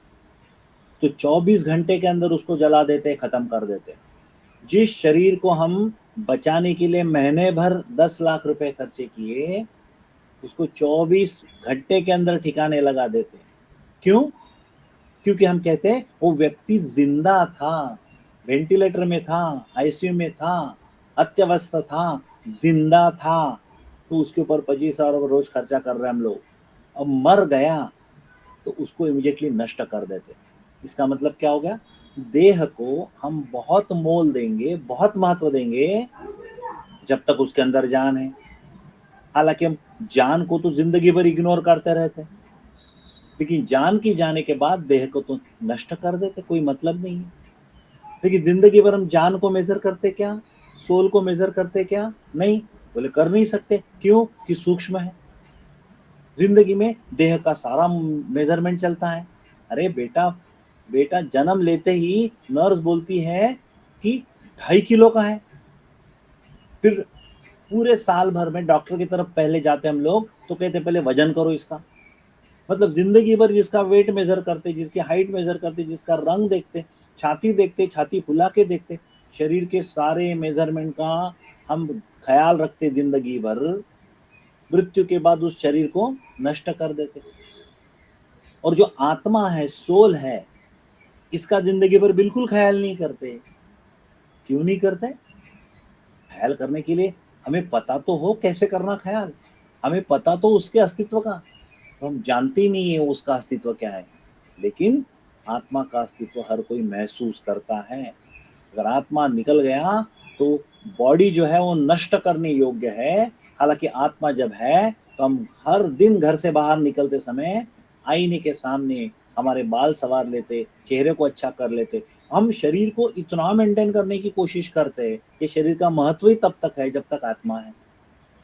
तो 24 घंटे के अंदर उसको जला देते हैं, खत्म कर देते हैं। जिस शरीर को हम बचाने के लिए महीने भर 10 लाख रुपए खर्चे किए, उसको 24 घंटे के अंदर ठिकाने लगा देते हैं। क्यों? क्योंकि हम कहते हैं वो व्यक्ति जिंदा था, वेंटिलेटर में था, आईसीयू में था, अत्यवस्थ था, जिंदा था, तो उसके ऊपर 25,000 रोज खर्चा कर रहे हैं हम लोग। अब मर गया तो उसको इमीडिएटली नष्ट कर देते। इसका मतलब क्या हो गया? देह को हम बहुत मोल देंगे, बहुत महत्व देंगे जब तक उसके अंदर जान है। हालांकि हम जान को तो जिंदगी भर इग्नोर करते रहते हैं, लेकिन जान की जाने के बाद देह को तो नष्ट कर देते, कोई मतलब नहीं है। लेकिन जिंदगी भर हम जान को मेजर करते क्या, सोल को मेजर करते क्या? नहीं, बोले कर नहीं सकते। क्यों? कि सूक्ष्म है। जिंदगी में देह का सारा मेजरमेंट चलता है। अरे बेटा, बेटा जन्म लेते ही नर्स बोलती है कि 2.5 किलो का है। फिर पूरे साल भर में डॉक्टर की तरफ पहले जाते हम लोग तो कहते पहले वजन करो इसका। मतलब जिंदगी भर जिसका वेट मेजर करते, जिसकी हाइट मेजर करते, जिसका रंग देखते, छाती देखते, छाती फुला के देखते, शरीर के सारे मेजरमेंट का हम ख्याल रखते जिंदगी भर, मृत्यु के बाद उस शरीर को नष्ट कर देते। और जो आत्मा है, सोल है, इसका जिंदगी भर बिल्कुल ख्याल नहीं करते। क्यों नहीं करते? ख्याल करने के लिए हमें पता तो हो कैसे करना ख्याल, हमें पता तो उसके अस्तित्व का, तो हम जानते ही नहीं है उसका अस्तित्व क्या है। लेकिन आत्मा का अस्तित्व हर कोई महसूस करता है। अगर आत्मा निकल गया तो बॉडी जो है वो नष्ट करने योग्य है। हालांकि आत्मा जब है तो हम हर दिन घर से बाहर निकलते समय आईने के सामने हमारे बाल संवार लेते, चेहरे को अच्छा कर लेते। हम शरीर को इतना मेंटेन करने की कोशिश करते हैं कि शरीर का महत्व ही तब तक है जब तक आत्मा है,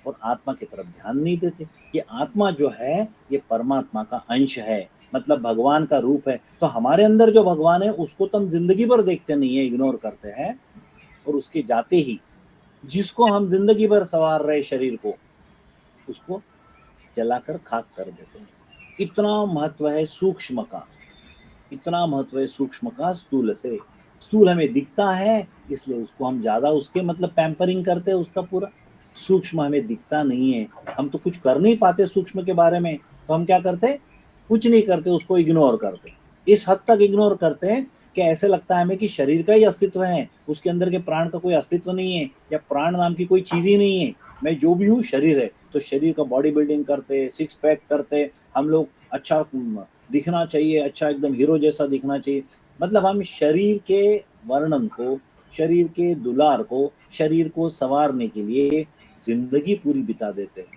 और आत्मा की तरफ ध्यान नहीं देते। ये आत्मा जो है ये परमात्मा का अंश है, मतलब भगवान का रूप है। तो हमारे अंदर जो भगवान है उसको तो हम जिंदगी भर देखते नहीं है, इग्नोर करते हैं, और उसके जाते ही जिसको हम जिंदगी भर संवार रहे शरीर को, उसको जलाकर खाक कर देते हैं। इतना महत्व है सूक्ष्म का, इतना महत्व है सूक्ष्म का स्थूल से। स्थूल हमें दिखता है इसलिए उसको हम ज्यादा उसके मतलब पैम्परिंग करते हैं उसका पूरा। सूक्ष्म हमें दिखता नहीं है, हम तो कुछ कर नहीं पाते सूक्ष्म के बारे में, तो हम क्या करते? कुछ नहीं करते, उसको इग्नोर करते। इस हद तक इग्नोर करते हैं कि ऐसे लगता है हमें कि शरीर का ही अस्तित्व है, उसके अंदर के प्राण का कोई अस्तित्व नहीं है, या प्राण नाम की कोई चीज ही नहीं है। मैं जो भी हूँ शरीर है, तो शरीर का बॉडी बिल्डिंग करते, सिक्स पैक करते हम लोग, अच्छा दिखना चाहिए, अच्छा एकदम हीरो जैसा दिखना चाहिए। मतलब हम शरीर के वर्णन को, शरीर के दुलार को, शरीर को संवारने के लिए जिंदगी पूरी बिता देते हैं,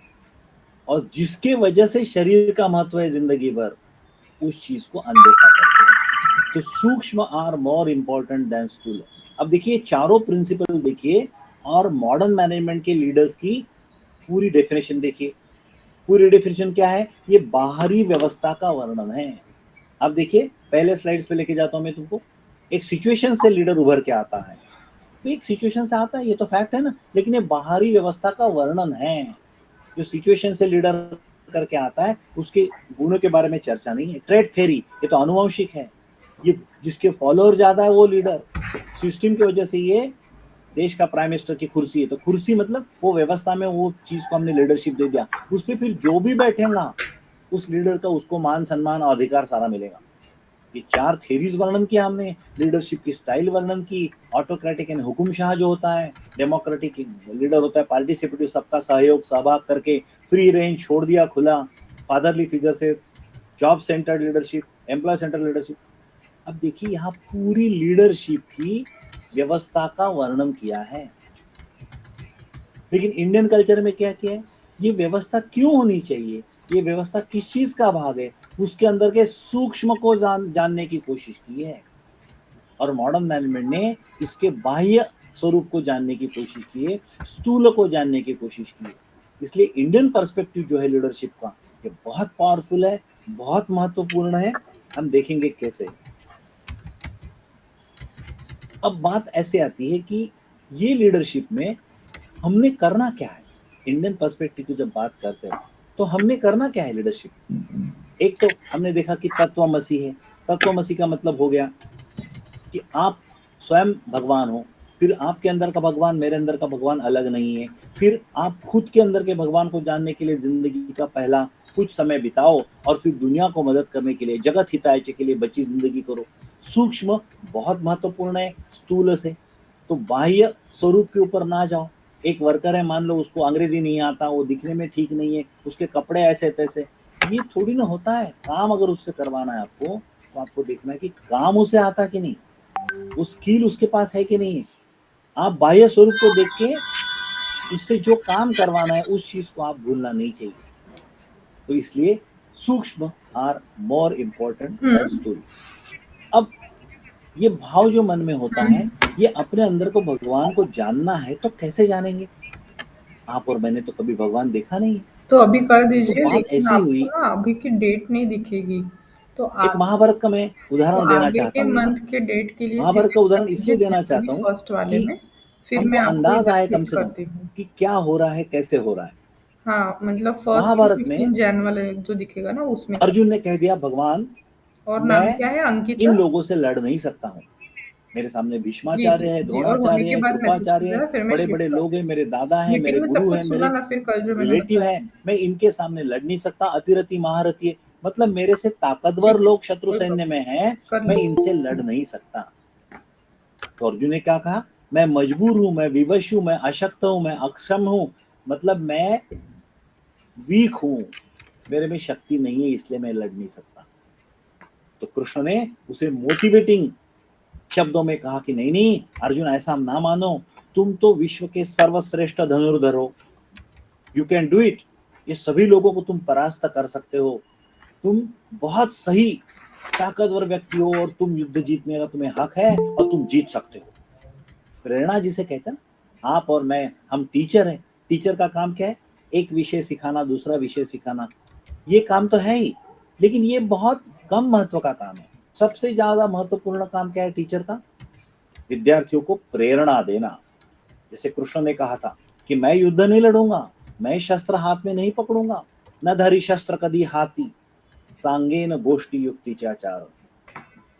और जिसके वजह से शरीर का महत्व है जिंदगी भर, उस चीज को अनदेखा करते हैं। तो सूक्ष्म आर मोर इंपॉर्टेंट देन स्थूल। अब देखिए चारों प्रिंसिपल देखिए, और मॉडर्न मैनेजमेंट के लीडर्स की पूरी डेफिनेशन देखिए। पूरी डेफिनेशन क्या है? ये बाहरी व्यवस्था का वर्णन है। अब देखिए पहले स्लाइड्स पे लेके जाता हूं मैं तुमको। एक सिचुएशन से लीडर उभर के आता है, तो एक सिचुएशन से आता है, ये तो फैक्ट है ना, लेकिन ये बाहरी व्यवस्था का वर्णन है। जो सिचुएशन से लीडर करके आता है उसके गुणों के बारे में चर्चा नहीं है। ट्रेड थ्योरी ये तो आनुवंशिक है, ये जिसके फॉलोअर ज्यादा है वो लीडर। सिस्टम की वजह से ये देश का प्राइम मिनिस्टर की कुर्सी है, तो कुर्सी मतलब वो व्यवस्था में वो चीज को हमने लीडरशिप दे दिया, उस पर फिर जो भी बैठेगा उस लीडर का उसको मान सम्मान और अधिकार सारा मिलेगा। ये 4 थेरीज वर्णन किया हमने, लीडरशिप की स्टाइल वर्णन की। ऑटोक्रेटिक यानी हुकुमशाह जो होता है, डेमोक्रेटिक लीडर होता है पार्टिसिपेटिव, सबका सहयोग सहभाग करके, फ्री रेंज छोड़ दिया खुला, फादरली फिगर से, job centred leadership, employee centred leadership. अब देखिए यहाँ पूरी लीडरशिप की व्यवस्था का वर्णन किया है। लेकिन इंडियन कल्चर में क्या किया है? ये व्यवस्था क्यों होनी चाहिए, ये व्यवस्था किस चीज का भाग है, उसके अंदर के सूक्ष्म को जानने की कोशिश की है। और मॉडर्न मैनेजमेंट ने इसके बाह्य स्वरूप को जानने की कोशिश की है, स्थूल को जानने की कोशिश की है। इसलिए इंडियन पर्सपेक्टिव जो है लीडरशिप का, ये बहुत पावरफुल है, बहुत महत्वपूर्ण है, हम देखेंगे कैसे। अब बात ऐसे आती है कि ये लीडरशिप में हमने करना क्या है। इंडियन पर्सपेक्टिव की जब बात करते हैं तो हमने करना क्या है लीडरशिप। एक तो हमने देखा कि तत्वमसी है। तत्वमसी का मतलब हो गया कि आप स्वयं भगवान हो, फिर आपके अंदर का भगवान मेरे अंदर का भगवान अलग नहीं है। फिर आप खुद के अंदर के भगवान को जानने के लिए जिंदगी का पहला कुछ समय बिताओ और फिर दुनिया को मदद करने के लिए, जगत हिताय के लिए बची जिंदगी करो। सूक्ष्म बहुत महत्वपूर्ण है स्थूल से। तो बाह्य स्वरूप के ऊपर ना जाओ। एक वर्कर है, मान लो उसको अंग्रेजी नहीं आता, वो दिखने में ठीक नहीं है, उसके कपड़े ऐसे तैसे, ये थोड़ी ना होता है। काम अगर उससे करवाना है आपको तो आपको देखना है कि काम उसे आता कि नहीं, वो स्किल उसके पास है कि नहीं है। आप बाह्य स्वरूप को देख के उससे जो काम करवाना है उस चीज को आप भूलना नहीं चाहिए। तो इसलिए सूक्ष्म आर मोर इम्पोर्टेंट देन हम्म। स्थूल। अब ये भाव जो मन में होता है, ये अपने अंदर को भगवान को जानना है तो कैसे जानेंगे। आप और मैंने तो कभी भगवान देखा नहीं है। तो अभी कर तो दीजिए, बात लेकिन ऐसी आपको हुई। ना अभी की डेट नहीं दिखेगी। तो एक आगे महाभारत का मैं तो उदाहरण देना आगे चाहता के हूँ यहाँ। मंथ के डेट के लिए महाभारत का सिलेक्ट कर उदाहरण लीजिए इसलिए देना जनवरी चाहता हूँ फर्स्ट वाले कि में। फिर हमको मैं आपको अंदाज इधर आए कम भेज से कम करती हूँ। कि क्या हो रहा है, कैसे हो रहा है। हाँ, मतलब फर्स्ट टू महाभारत में 15 वाले जो दिखेगा ना उसमें कर। अर्जुन ने कह दिया, भगवान और नाम मैं क्या है? इन अंकिता। लोगों से लड़ नहीं सकता हूँ। मेरे सामने जी जी भीष्माचार्य है, जी, और होने द्रोणाचार्य के है, बाद मैसेज कर कृपाचार्य है, देना, फिर मैं बड़े शिफ्ट बड़े कर लोग हैं, दूँगी। मेरे दादा हैं, मेरे मीटिंग में सब गुरु हैं, कुछ सुना मेरे ना फिर कल जो मैंने रिलेटिव बताया। है। मैं इनके सामने लड़ नहीं सकता। अतिरथी महारथी है, मतलब मेरे से ताकतवर ठीक है, लोग शत्रु कोई सैन्य में प्रॉब्लम हैं, कर मैं लीजिए। इनसे लड़ नहीं सकता। तो अर्जुन ने क्या कहा, मैं मजबूर हूं, मैं विवश हूं, मैं अशक्त हूं, मैं अक्षम हूं, मतलब मैं वीक हूं, मेरे में शक्ति नहीं है, इसलिए मैं लड़ नहीं सकता। तो कृष्ण ने उसे मोटिवेटिंग शब्दों में कहा कि नहीं नहीं अर्जुन, ऐसा ना मानो, तुम तो विश्व के सर्वश्रेष्ठ धनुर्धर हो, यू कैन डू इट। ये सभी लोगों को तुम परास्त कर सकते हो, तुम बहुत सही ताकतवर व्यक्ति हो और तुम युद्ध जीतने का तुम्हें हक है और तुम जीत सकते हो। प्रेरणा जिसे कहते हैं ना, आप और मैं, हम टीचर हैं। टीचर का काम क्या है, एक विषय सिखाना, दूसरा विषय सिखाना, ये काम तो है ही, लेकिन ये बहुत कम महत्व का काम है। सबसे ज्यादा महत्वपूर्ण काम क्या है टीचर का, विद्यार्थियों को प्रेरणा देना। जैसे कृष्ण ने कहा था कि मैं युद्ध नहीं लड़ूंगा, मैं शस्त्र हाथ में नहीं पकड़ूंगा, न धरी शस्त्र कदी हाथी, सांगेन गोष्ठी युक्ति चाचार।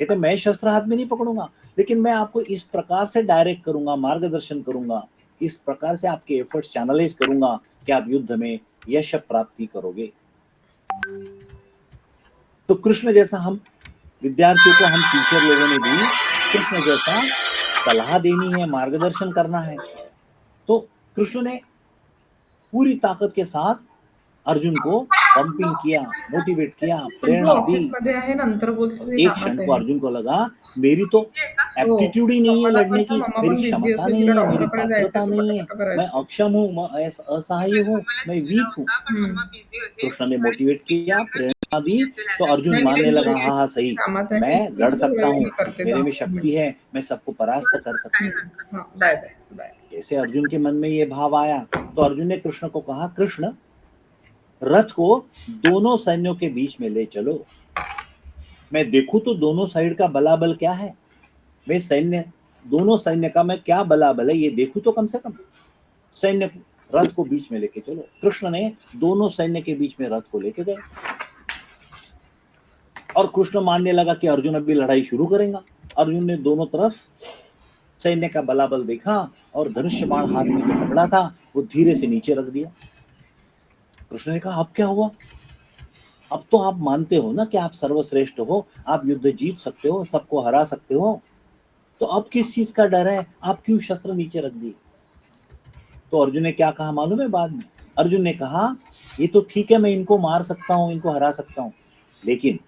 कहते मैं शस्त्र हाथ में नहीं पकड़ूंगा, लेकिन मैं आपको इस प्रकार से डायरेक्ट करूंगा, मार्गदर्शन करूंगा, इस प्रकार से आपके एफर्ट्स चैनलाइज करूंगा कि आप युद्ध में यश प्राप्ति करोगे। तो कृष्ण जैसा हम विद्यार्थियों को, हम टीचर लोगों ने भी कृष्ण जैसा सलाह देनी है, मार्गदर्शन करना है। तो कृष्ण ने पूरी ताकत के साथ अर्जुन को पंपिंग किया, मोटिवेट किया, मुलगी प्रेरणा दी। ऑफिसमध्ये आहे, नंतर बोलते और ते एक क्षण कामात को आहे. अर्जुन को लगा मेरी तो हो, एप्टीट्यूड ही नहीं है पप्पाला लड़ने करतो, की, मम्मा मेरी पण बिझी क्षमता असेल, नहीं तिला है, मेरी डॉक्टरकडे जायचंय, पात्रता तर नहीं है, पटापटा मैं करायचं. अक्षम हूँ, मैं असहाय हूँ, मैं वीक हूँ। कृष्ण ने मोटिवेट किया, प्रेरणा दी, तो अर्जुन नाही, मी मानने लगा, हाँ हाँ रेग्युलर सही, कामात आहे, मैं मी लड़ तुला सकता हूँ, वेळेने करते मेरे 10 में शक्ति मिनिट. है, मैं सबको परास्त कर सकता हूँ। हां, बाय बाय बाय. जैसे अर्जुन के मन में ये भाव आया तो अर्जुन ने कृष्ण को कहा, कृष्ण रथ को दोनों सैन्यों के बीच में ले चलो, मैं देखूं तो दोनों साइड का बलाबल क्या है, मैं सैन्य, दोनों सैन्य का मैं क्या बलाबल है ये देखूं तो कम से कम। सैन्य रथ को बीच में लेके चलो। कृष्ण ने दोनों सैन्य के बीच में रथ को लेके गए और कृष्ण मानने लगा कि अर्जुन अभी लड़ाई शुरू करेगा। अर्जुन ने दोनों तरफ सैन्य का बलाबल देखा और धनुष्य बाण हाथ में जो पकड़ा था वो धीरे से नीचे रख दिया। कृष्ण ने कहा अब क्या हुआ, अब तो आप मानते हो ना कि आप सर्वश्रेष्ठ हो, आप युद्ध जीत सकते हो, सबको हरा सकते हो, तो अब किस चीज का डर है, आप क्यों शस्त्र नीचे रख दिए। तो अर्जुन ने क्या कहा मालूम है बाद में, अर्जुन ने कहा ये तो ठीक है, मैं इनको मार सकता हूँ, इनको हरा सकता हूँ, लेकिन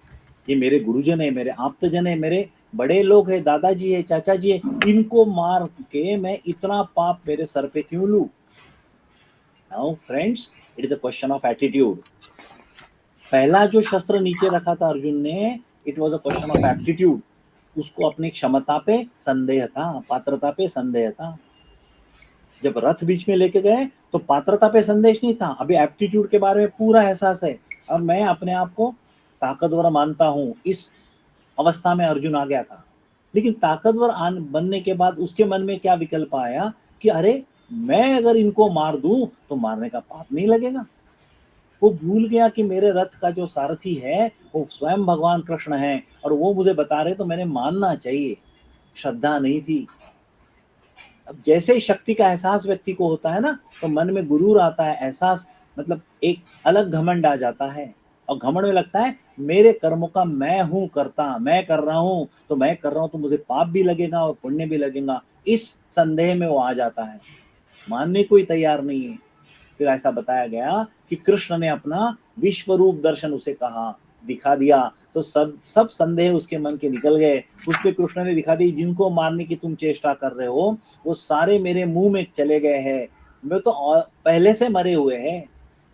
ये मेरे गुरुजन है, मेरे आप्तजन है, मेरे बड़े लोग है, दादाजी है, चाचा जी है, इनको मार के मैं इतना पाप मेरे सर पे क्यों लूं। Now friends, it is a question of attitude. पहला जो शस्त्र नीचे रखा था अर्जुन ने, it was a question of aptitude. उसको अपनी क्षमता पे संदेह था, पात्रता पे संदेह था। जब रथ बीच में लेके गए तो पात्रता पे संदेश नहीं था, अभी एप्टीट्यूड के बारे में पूरा एहसास है। अब मैं अपने आप को ताकतवर मानता हूं, इस अवस्था में अर्जुन आ गया था। लेकिन ताकतवर बनने के बाद उसके मन में क्या विकल्प आया कि अरे, मैं अगर इनको मार दूं तो मारने का पाप नहीं लगेगा। वो भूल गया कि मेरे रथ का जो सारथी है वो स्वयं भगवान कृष्ण है और वो मुझे बता रहे तो मैंने मानना चाहिए। श्रद्धा नहीं थी। अब जैसे ही शक्ति का एहसास व्यक्ति को होता है ना, तो मन में गुरूर आता है, एहसास मतलब एक अलग घमंड आ जाता है। और घमंड में लगता है मेरे कर्मों का मैं हूं करता, मैं कर रहा हूं तो मैं कर रहा हूं तो मुझे पाप भी लगेगा और पुण्य भी लगेगा, इस संदेह में वो आ जाता है। मानने को ही तैयार नहीं है। फिर ऐसा बताया गया कि कृष्ण ने अपना विश्व रूप दर्शन उसे कहा, दिखा दिया, तो सब संदेह उसके मन के निकल गए। उसपे कृष्ण ने दिखा दी, जिनको मारने की तुम चेष्टा कर रहे हो वो सारे मेरे मुंह में चले गए हैं, मैं तो पहले से मरे हुए हैं।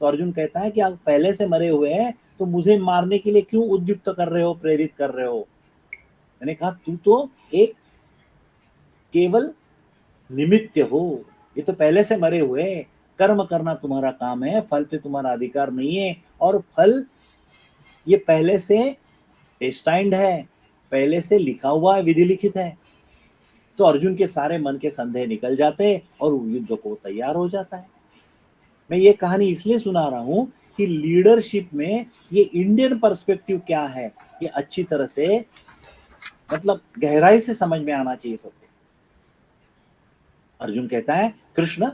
तो अर्जुन कहता है कि आप पहले से मरे हुए हैं तो मुझे मारने के लिए क्यों उद्युक्त कर रहे हो, प्रेरित कर रहे हो। मैंने कहा तू तो एक केवल निमित्त हो, ये तो पहले से मरे हुए। कर्म करना तुम्हारा काम है, फल पे तुम्हारा अधिकार नहीं है। और फल ये पहले से डेस्टाइंड है, पहले से लिखा हुआ है, विधि लिखित है। तो अर्जुन के सारे मन के संदेह निकल जाते और वो युद्ध को तैयार हो जाता है। मैं ये कहानी इसलिए सुना रहा हूं कि लीडरशिप में ये इंडियन पर्सपेक्टिव क्या है, ये अच्छी तरह से मतलब गहराई से समझ में आना चाहिए सबको। अर्जुन कहता है कृष्ण,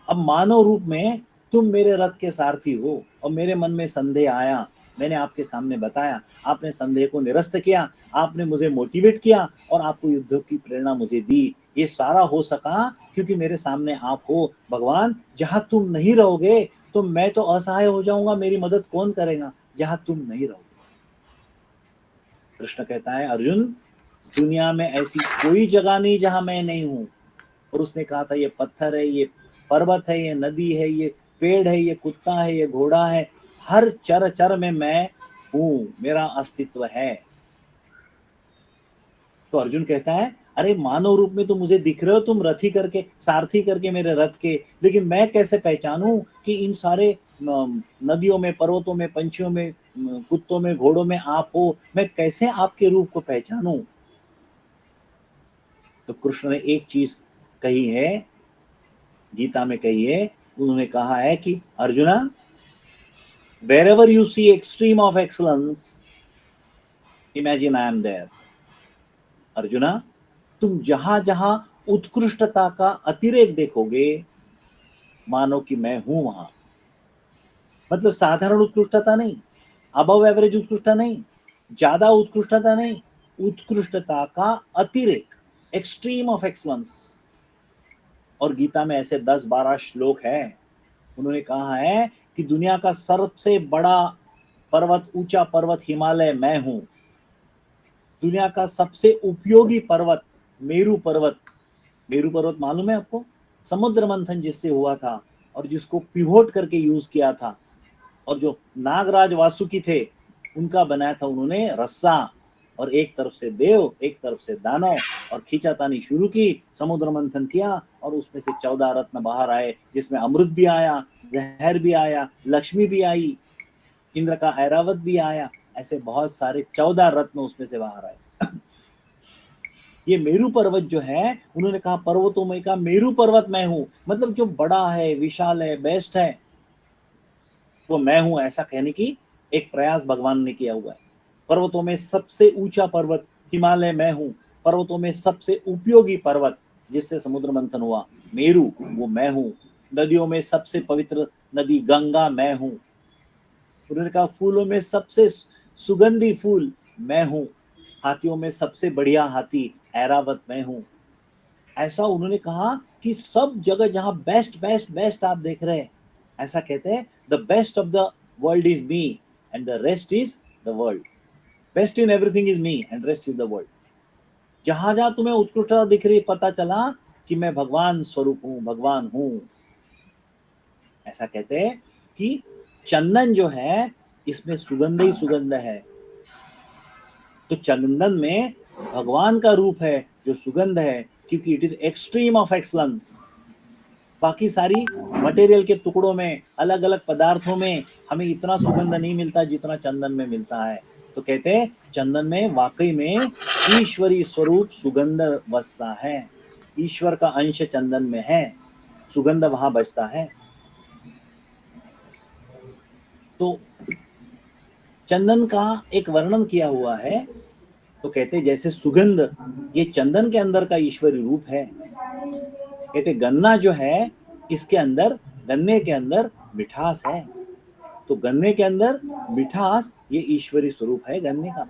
अब मानव रूप में तुम मेरे रथ के सारथी हो और मेरे मन में संदेह आया, मैंने आपके सामने बताया, आपने संदेह को निरस्त किया, आपने मुझे मोटिवेट किया और आपको युद्ध की प्रेरणा मुझे दी। ये सारा हो सका क्योंकि मेरे सामने आप हो। भगवान, जहां तुम नहीं रहोगे तो मैं तो असहाय हो जाऊंगा, मेरी मदद कौन करेगा जहां तुम नहीं रहोगे। कृष्ण कहता है अर्जुन, दुनिया में ऐसी कोई जगह नहीं जहां मैं नहीं हूं। और उसने कहा था ये पत्थर है, ये पर्वत है, ये नदी है, ये पेड़ है, ये कुत्ता है, ये घोड़ा है, हर चर चर में मैं हूं, मेरा अस्तित्व है। तो अर्जुन कहता है अरे, मानव रूप में तो मुझे दिख रहे हो तुम, रथी करके, सारथी करके मेरे रथ के, लेकिन मैं कैसे पहचानूं कि इन सारे नदियों में, पर्वतों में, पंछियों में, कुत्तों में, घोड़ों में आप हो, मैं कैसे आपके रूप को पहचानूं। तो कृष्ण ने एक चीज कही है, गीता में कही है, उन्होंने कहा है कि arjuna, wherever you see extreme of excellence, imagine I am there। Arjuna, तुम जहां जहां उत्कृष्टता का अतिरेक देखोगे, मानो कि मैं हूं वहां। मतलब साधारण उत्कृष्टता नहीं, अबव एवरेज उत्कृष्टता नहीं, ज्यादा उत्कृष्टता नहीं, उत्कृष्टता का अतिरेक, एक्सट्रीम ऑफ एक्सलेंस। और गीता में ऐसे 10-12 श्लोक हैं। उन्होंने कहा है कि दुनिया का सबसे बड़ा पर्वत, ऊंचा पर्वत हिमालय मैं हूं। दुनिया का सबसे उपयोगी पर्वत मेरू पर्वत, मेरू पर्वत मालूम है आपको, समुद्र मंथन जिससे हुआ था और जिसको पिवोट करके यूज किया था, और जो नागराज वासुकी थे उनका बनाया था उन्होंने रस्सा, और एक तरफ से देव, एक तरफ से दानव, और खींचातानी शुरू की, समुद्र मंथन किया और उसमें से 14 रत्न बाहर आए, जिसमें अमृत भी आया, जहर भी आया, लक्ष्मी भी आई, इंद्र का ऐरावत भी आया, ऐसे बहुत सारे 14 रत्न उसमें से बाहर आए। ये मेरू पर्वत जो है, उन्होंने कहा पर्वतों में का मेरू पर्वत मैं हूं, मतलब जो बड़ा है, विशाल है, बेस्ट है, वो मैं हूं, ऐसा कहने की एक प्रयास भगवान ने किया हुआ है। पर्वतों में सबसे ऊंचा पर्वत हिमालय मैं हूं, पर्वतों में सबसे उपयोगी पर्वत जिससे समुद्र मंथन हुआ मेरू, वो मैं हूं। नदियों में सबसे पवित्र नदी गंगा मैं हूं। उन्होंने कहा फूलों में सबसे सुगंधी फूल मैं हूं, हाथियों में सबसे बढ़िया हाथी ऐरावत मैं हूं। ऐसा उन्होंने कहा कि सब जगह जहां बेस्ट बेस्ट बेस्ट आप देख रहे हैं, ऐसा कहते हैं the best of the world is me and the rest is the world. Best in everything is me and rest is the world. जहां जहां तुम्हें उत्कृष्टता दिख रही, पता चला कि मैं भगवान स्वरूप हूं, भगवान हूं। ऐसा कहते हैं कि चंदन जो है इसमें सुगंध ही सुगंध है, तो चंदन में भगवान का रूप है जो सुगंध है, क्योंकि it is extreme of excellence. बाकी सारी मटेरियल के टुकड़ों में, अलग अलग पदार्थों में हमें इतना सुगंध नहीं मिलता जितना चंदन में मिलता है। तो कहते हैं चंदन में वाकई में ईश्वरीय स्वरूप सुगंध बसता है, ईश्वर का अंश चंदन में है, सुगंध वहां बसता है। तो चंदन का एक वर्णन किया हुआ है, तो कहते जैसे सुगंध ये चंदन के अंदर का ईश्वरीय रूप है। कहते गन्ना जो है इसके अंदर, गन्ने के अंदर मिठास है, तो गन्ने के अंदर मिठास ये ईश्वरीय स्वरूप है गन्ने का।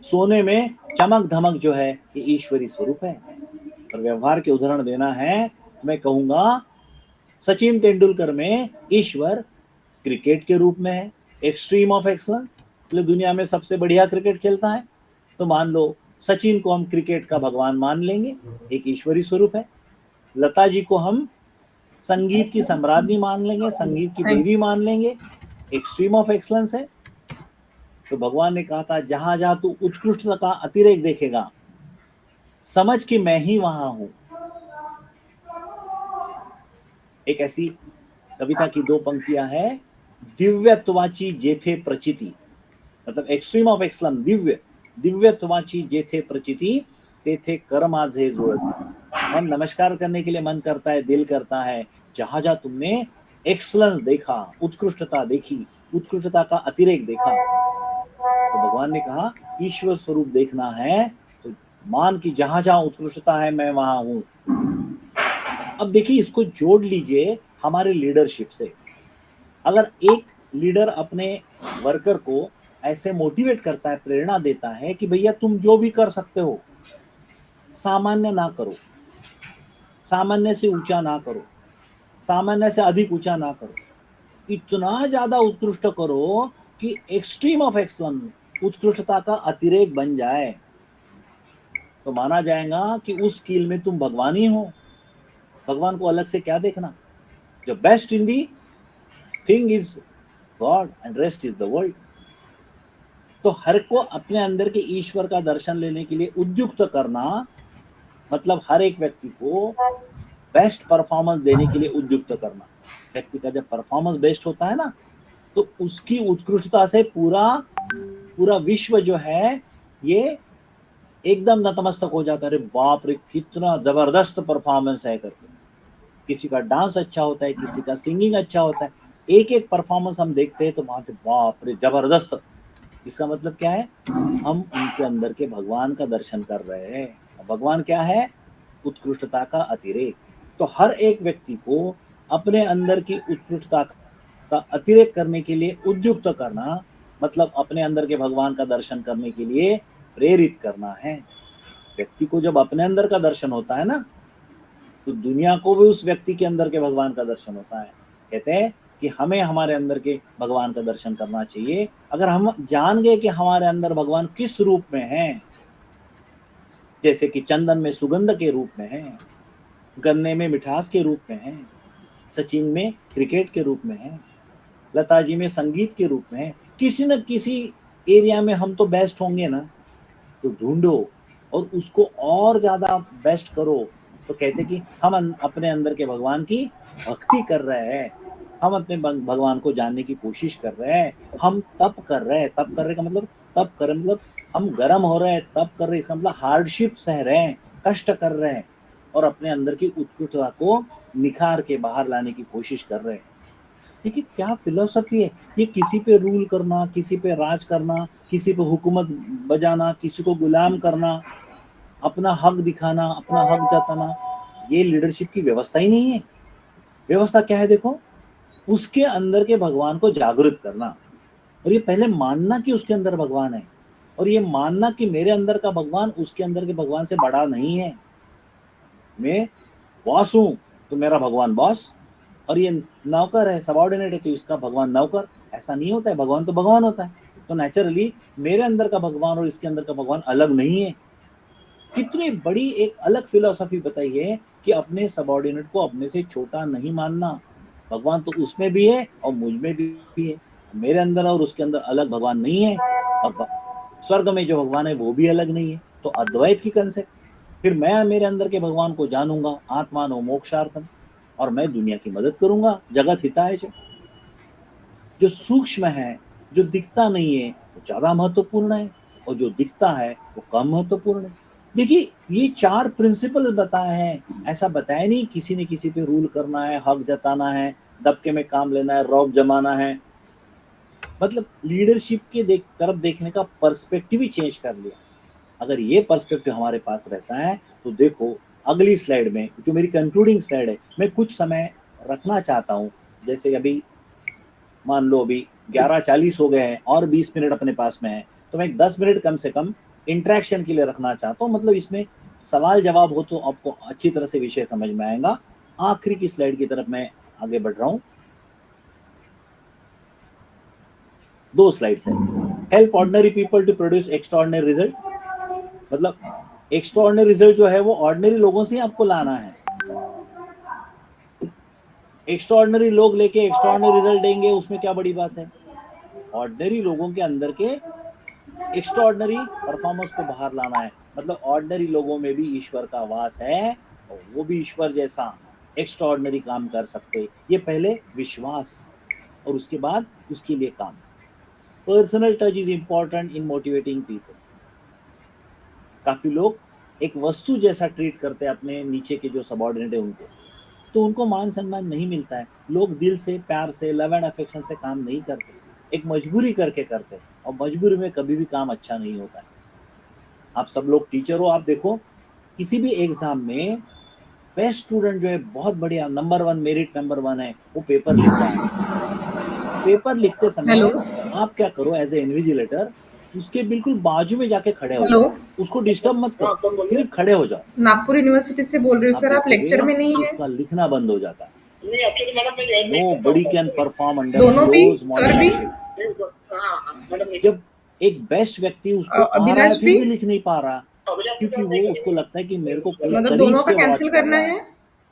सोने में चमक धमक जो है ये ईश्वरीय स्वरूप है। और व्यवहार के उदाहरण देना है, मैं कहूंगा सचिन तेंदुलकर में ईश्वर क्रिकेट के रूप में है, एक्सट्रीम ऑफ एक्सलेंस, मतलब दुनिया में सबसे बढ़िया क्रिकेट खेलता है। तो मान लो सचिन को हम क्रिकेट का भगवान मान लेंगे, एक ईश्वरीय स्वरूप है। लता जी को हम संगीत की सम्राज्ञी मान लेंगे, संगीत की देवी मान लेंगे, एक्सट्रीम ऑफ एक्सलेंस है। तो भगवान ने कहा था जहां जहां तू उत्कृष्टता का अतिरेक देखेगा, समझ कि मैं ही वहां हूं। एक ऐसी कविता की दो पंक्तियां हैं, दिव्यत्वाची जेथे प्रचिति, मतलब एक्सट्रीम ऑफ एक्सलम, दिव्य, दिव्यत्वाची जेथे प्रचिति तेथे कर माझे जुळत। हम नमस्कार करने के लिए मन करता है, दिल करता है, जहां जहां तुमने एक्सलेंस देखा, उत्कृष्टता देखी, उत्कृष्टता का अतिरेक देखा। तो भगवान ने कहा ईश्वर स्वरूप देखना है तो मान की जहां जहां उत्कृष्टता है मैं वहां हूं। अब देखिए इसको जोड़ लीजिए हमारे लीडरशिप से। अगर एक लीडर अपने वर्कर को ऐसे मोटिवेट करता है, प्रेरणा देता है कि भैया तुम जो भी कर सकते हो, सामान्य ना करो, सामान्य से ऊंचा ना करो, सामान्य से अधिक ऊंचा ना करो, इतना ज्यादा उत्कृष्ट करो कि एक्सट्रीम ऑफ एक्सलेंस, उत्कृष्टता का अतिरेक बन जाए, तो माना जाएगा कि उस स्किल में तुम भगवान ही हो। भगवान को अलग से क्या देखना, जो best in the thing is God and rest is the world. तो हर को अपने अंदर के ईश्वर का दर्शन लेने के लिए उद्युक्त करना, मतलब हर एक व्यक्ति को बेस्ट परफॉर्मेंस देने के लिए उद्युक्त करना। व्यक्ति का जब परफॉर्मेंस बेस्ट होता है ना, तो उसकी उत्कृष्टता से पूरा पूरा विश्व जो है ये एकदम नतमस्तक हो जाता है, अरे बाप रे कितना जबरदस्त परफॉर्मेंस है करके। किसी का डांस अच्छा होता है, किसी का सिंगिंग अच्छा होता है, एक एक परफॉर्मेंस हम देखते हैं तो वहां से बाप रे जबरदस्त। इसका मतलब क्या है, हम उनके अंदर के भगवान का दर्शन कर रहे हैं। भगवान क्या है, उत्कृष्टता का अतिरेक। तो हर एक व्यक्ति को अपने अंदर की उत्कृष्टता का अतिरेक करने के लिए उद्युक्त करना, मतलब अपने अंदर के भगवान का दर्शन करने के लिए प्रेरित करना है। व्यक्ति को जब अपने अंदर का दर्शन होता है ना, तो दुनिया को भी उस व्यक्ति के अंदर के भगवान का दर्शन होता है। कहते हैं कि हमें हमारे अंदर के भगवान का दर्शन करना चाहिए। अगर हम जान गए कि हमारे अंदर भगवान किस रूप में है, जैसे कि चंदन में सुगंध के रूप में है, गन्ने में मिठास के रूप में है, सचिन में क्रिकेट के रूप में है, लता जी में संगीत के रूप में है, किसी न किसी एरिया में हम तो बेस्ट होंगे ना। तो ढूंढो और उसको और ज्यादा बेस्ट करो। तो कहते कि हम अपने अंदर के भगवान की भक्ति कर रहे हैं, हम अपने भगवान को जानने की कोशिश कर रहे हैं, हम तप कर रहे हैं। तप कर रहे का मतलब, तप कर मतलब हम गर्म हो रहे हैं, तप कर रहे हैं इसका मतलब हार्डशिप सह रहे हैं, कष्ट कर रहे हैं और अपने अंदर की उत्कृष्टता को निखार के बाहर लाने की कोशिश कर रहे हैं। देखिए क्या फिलोसफी है ये, किसी पे रूल करना, किसी पे राज करना, किसी पे हुकूमत बजाना, किसी को गुलाम करना, अपना हक दिखाना, अपना हक जताना, ये लीडरशिप की व्यवस्था ही नहीं है। व्यवस्था क्या है देखो, उसके अंदर के भगवान को जागृत करना, और ये पहले मानना कि उसके अंदर भगवान है, और ये मानना कि मेरे अंदर का भगवान उसके अंदर के भगवान से बड़ा नहीं है। मैं बॉस हूं तो मेरा भगवान बॉस, और ये नौकर है, सबॉर्डिनेट है, तो इसका भगवान नौकर। ऐसा नहीं होता है, भगवान तो भगवान होता है। तो नेचुरली मेरे अंदर का भगवान और इसके अंदर का भगवान अलग नहीं है। कितनी बड़ी एक अलग फिलॉसफी बताई है कि अपने सबॉर्डिनेट को अपने से छोटा नहीं मानना। भगवान तो उसमें भी है और मुझ में भी है, मेरे अंदर और उसके अंदर अलग भगवान नहीं है, और स्वर्ग में जो भगवान है वो भी अलग नहीं है। तो अद्वैत की कंसेप्ट। फिर मैं मेरे अंदर के भगवान को जानूंगा, आत्मानो मोक्षार्थम, और मैं दुनिया की मदद करूंगा। जगत हिताय च। जो सूक्ष्म है, जो दिखता नहीं है, वो ज्यादा महत्वपूर्ण है, और जो दिखता है वो कम महत्वपूर्ण है। देखिए, ये 4 प्रिंसिपल बताए हैं। ऐसा बताया नहीं किसी ने किसी पे रूल करना है, हक जताना है, दबके में काम लेना है, रौब जमाना है। मतलब लीडरशिप के तरफ देखने का पर्सपेक्टिव ही चेंज कर लिया। अगर ये पर्सपेक्टिव हमारे पास रहता है तो देखो, अगली स्लाइड में जो मेरी कंक्लूडिंग स्लाइड है, मैं कुछ समय रखना चाहता हूँ। जैसे अभी मान लो अभी 11:40 हो गए हैं और 20 मिनट अपने पास में है, तो मैं 10 मिनट कम से कम इंटरेक्शन के लिए रखना चाहता हूँ। मतलब इसमें सवाल जवाब हो तो आपको अच्छी तरह से विषय समझ में आएगा। आखिरी की स्लाइड की तरफ मैं आगे बढ़ रहा हूँ। 2 स्लाइड्स है। Help ordinary people to produce extraordinary result. मतलब एक्स्ट्राऑर्डिनरी रिजल्ट जो है वो ऑर्डिनरी लोगों से ही आपको लाना है। एक्स्ट्राऑर्डिनरी लोग लेके एक्स्ट्राऑर्डिनरी रिजल्ट देंगे, उसमें क्या बड़ी बात है। ऑर्डिनरी लोगों के अंदर के एक्स्ट्राऑर्डिनरी परफॉर्मेंस को बाहर लाना है। मतलब ऑर्डिनरी लोगों में भी ईश्वर का वास है, और वो भी ईश्वर जैसा एक्स्ट्राऑर्डिनरी काम कर सकते। ये पहले विश्वास, और उसके बाद उसके लिए काम। Personal touch is important in motivating people. काफी लोग एक वस्तु जैसा ट्रीट करते हैं अपने नीचे के जो सबॉर्डिनेट है उनको, तो उनको मान सम्मान नहीं मिलता है। लोग दिल से, प्यार से, लव एंड अफेक्शन से काम नहीं करते, एक मजबूरी करके करते हैं, और मजबूरी में कभी भी काम अच्छा नहीं होता है। आप सब लोग टीचर हो, आप देखो किसी भी एग्जाम में बेस्ट स्टूडेंट जो है, बहुत बढ़िया नंबर 1 मेरिट नंबर 1 है, वो पेपर लिख रहा है। पेपर लिखते हेलो। समय आप क्या करो, एज ए इन्विजिलेटर उसके बिल्कुल बाजू में जाके खड़े हो हेलो। जाओ। उसको डिस्टर्ब मत करो, सिर्फ खड़े हो जाओ। नागपुर यूनिवर्सिटी से बोल रही हूँ आप सर, आप लेक्चर देखोगे में नहीं है? उसका लिखना बंद हो जाता है। Nobody can perform under दोनों भी, क्लोज सर भी, मॉनिटरशिप। जब एक बेस्ट व्यक्ति उसको आ रहा है अभिलाष फिर भी। भी लिख नहीं पा रहा, क्योंकि वो उसको लगता है कि मेरे को कोई मतलब करीब दोनों का से वॉच कैंसिल कर करना रहा है? है।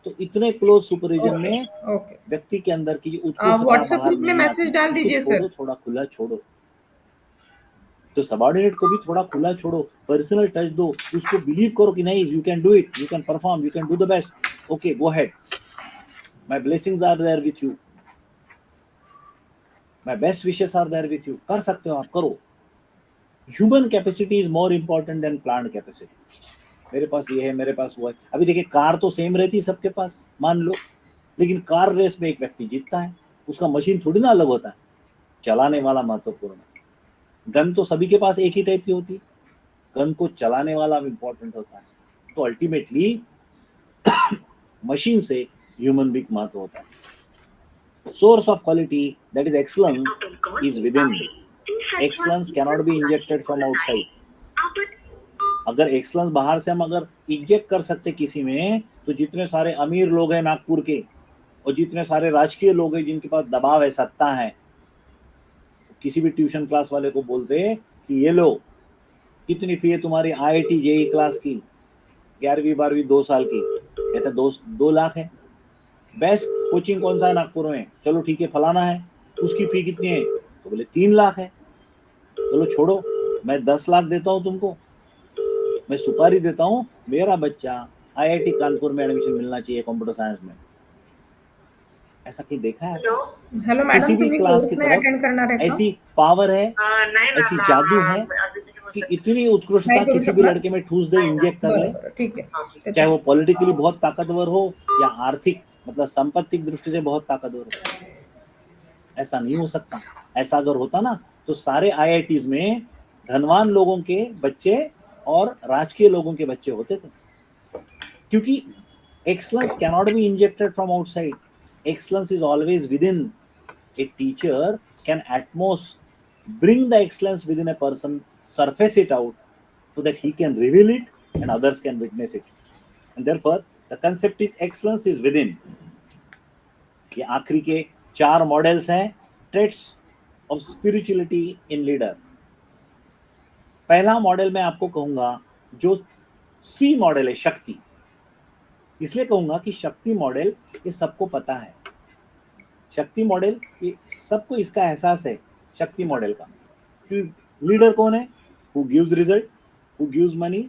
तो इतने क्लोज सुपरविजन ओके। में ओके। व्यक्ति के अंदर की उत्कृष्टता व्हाट्सएप बाहर ग्रुप में नहीं मैसेज आती। डाल उसको दीजिए छोड़ो, सर। थोड़ा खुला छोड़ो। तो सबॉर्डिनेट को भी थोड़ा खुला छोड़ो, पर्सनल टच दो, उसको बिलीव करो कि नहीं, you can do it, you can perform, you can do the best. Okay, go ahead, my blessings are there with you, my best wishes are there with you. कर सकते हो आप, करो। Human capacity is more important than plant capacity. मेरे पास ये है, मेरे पास वो है। अभी देखिए, कार तो सेम रहती है सबके पास मान लो, लेकिन कार रेस में एक व्यक्ति जीतता है, उसका मशीन थोड़ी ना अलग होता है, चलाने वाला महत्वपूर्ण है। गन तो सभी के पास एक ही टाइप की होती है, गन को चलाने वाला इंपॉर्टेंट होता है। तो अल्टीमेटली मशीन से ह्यूमन बीइंग महत्व होता है। Source of quality, that is excellence, is with in. Excellence cannot be injected from outside. अगर एक्सलेंस बाहर से हम अगर इंजेक्ट कर सकते किसी में, तो जितने सारे अमीर लोग हैं नागपुर के, और जितने सारे राजकीय लोग हैं जिनके पास दबाव है, सत्ता है, किसी भी ट्यूशन क्लास वाले को बोलते कि ये लो, कितनी फी है तुम्हारी आईआईटी जेई क्लास की, 11वीं 12वीं 2 साल की, कहते 2 लाख है। बेस्ट कोचिंग कौन सा है नागपुर में, चलो ठीक है फलाना है, उसकी फी कितनी है, तो बोले 3 लाख है। चलो छोड़ो, मैं 10 लाख देता हूँ तुमको, मैं सुपारी देता हूँ, मेरा बच्चा आईआईटी कानपुर में एडमिशन मिलना चाहिए कंप्यूटर साइंस में। ऐसा कहीं देखा है आपने? हॅलो किसी मॅडम, भी तुम्ही क्लास की कोर्स नाही तरफ अटेंड करणार आहे का? ऐसी पावर है, नाही ना ऐसी जादू है कि इतनी नाही उत्कृष्टता करू किसी भी शकणार? लड़के में ठूस दे, इंजेक्ट कर ले। बरं बरं, ठीक आहे. चाहे वो पॉलिटिकली बहुत ताकतवर हो, या आर्थिक मतलब संपत्तिक दृष्टि से बहुत ताकतवर हो। ऐसा नहीं हो सकता। ऐसा अगर होता ना, तो सारे आईआईटीज में धनवान लोगों के बच्चे और राजकीय लोगों के बच्चे होते थे। क्योंकि excellence cannot be injected from outside. Excellence is always within. A teacher can at most bring the excellence within a person, surface it out, so that he can reveal it and others can witness it. And therefore the concept is excellence is within. ये आखिरी के 4 models हैं, traits of spirituality in leader. पहला model मैं आपको कहूंगा जो सी model है, शक्ति। इसलिए कहूंगा कि शक्ति मॉडल ये सबको पता है। शक्ति मॉडल ये सबको इसका एहसास है, शक्ति मॉडल का। लीडर कौन है? Who gives result, who gives money,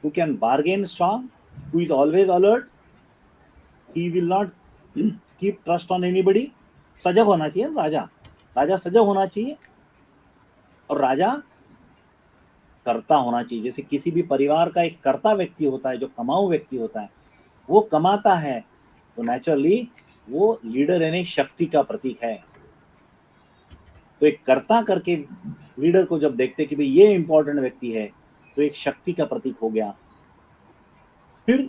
who can bargain strong, who is always alert, he will not keep trust on anybody, सजग होना चाहिए ना राजा, राजा सजग होना चाहिए, और राजा कर्ता होना चाहिए। जैसे किसी भी परिवार का एक कर्ता व्यक्ति होता है, जो कमाऊ व्यक्ति होता है, वो कमाता है, तो नेचुरली वो लीडर यानी शक्ति का प्रतीक है। तो एक कर्ता करके लीडर को जब देखते कि भाई ये इंपॉर्टेंट व्यक्ति है, तो एक शक्ति का प्रतीक हो गया। फिर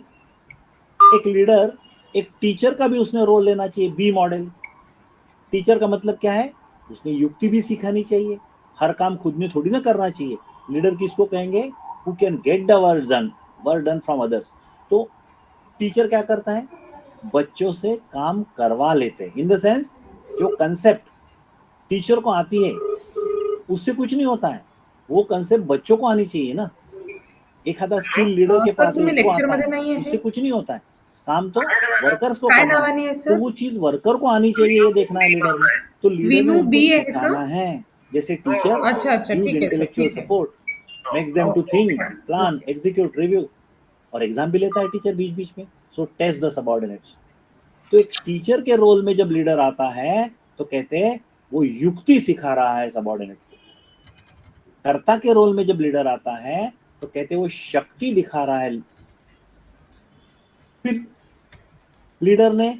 एक लीडर, एक टीचर का भी उसने रोल लेना चाहिए, बी मॉडल। टीचर का मतलब क्या है, उसने युक्ति भी सिखानी चाहिए, हर काम खुद में थोड़ी ना करना चाहिए। लीडर किसको कहेंगे, who can get the work done from others. तो टीचर क्या करता है, बच्चों से काम करवा लेते हैं, इन द सेंस जो कंसेप्ट टीचर को आती है उससे कुछ नहीं होता है, वो कंसेप्ट बच्चों को आनी चाहिए ना। एक आधा स्किल लीडर के सर पास है, तुम्ही उसको आता लेक्चरमध्ये है, नाही आहे? उससे कुछ नहीं होता है, काम तो वर्कर्स को काय करना है। नावाने आहे तो सर? वो चीज वर्कर को आनी चाहिए, ये देखना है लीडर ने। तो लीडर ने विनू उनको बी आहे का? सिखाना है। जैसे टीचर अच्छा अच्छा, गिव्स ठीक आहे सर, इंटेलेक्चुअल ठीक आहे. Support, makes them to think, okay plan, okay. Execute, review, और एग्जाम भी लेता है टीचर बीच बीच में। So test the subordinates. तो एक टीचर के रोल में जब लीडर आता है, तो कहते हैं वो युक्ति सिखा रहा है सबऑर्डिनेट को। कर्ता के रोल में जब लीडर आता है, तो कहते हैं वो शक्ति दिखा रहा है। फिर लीडर ने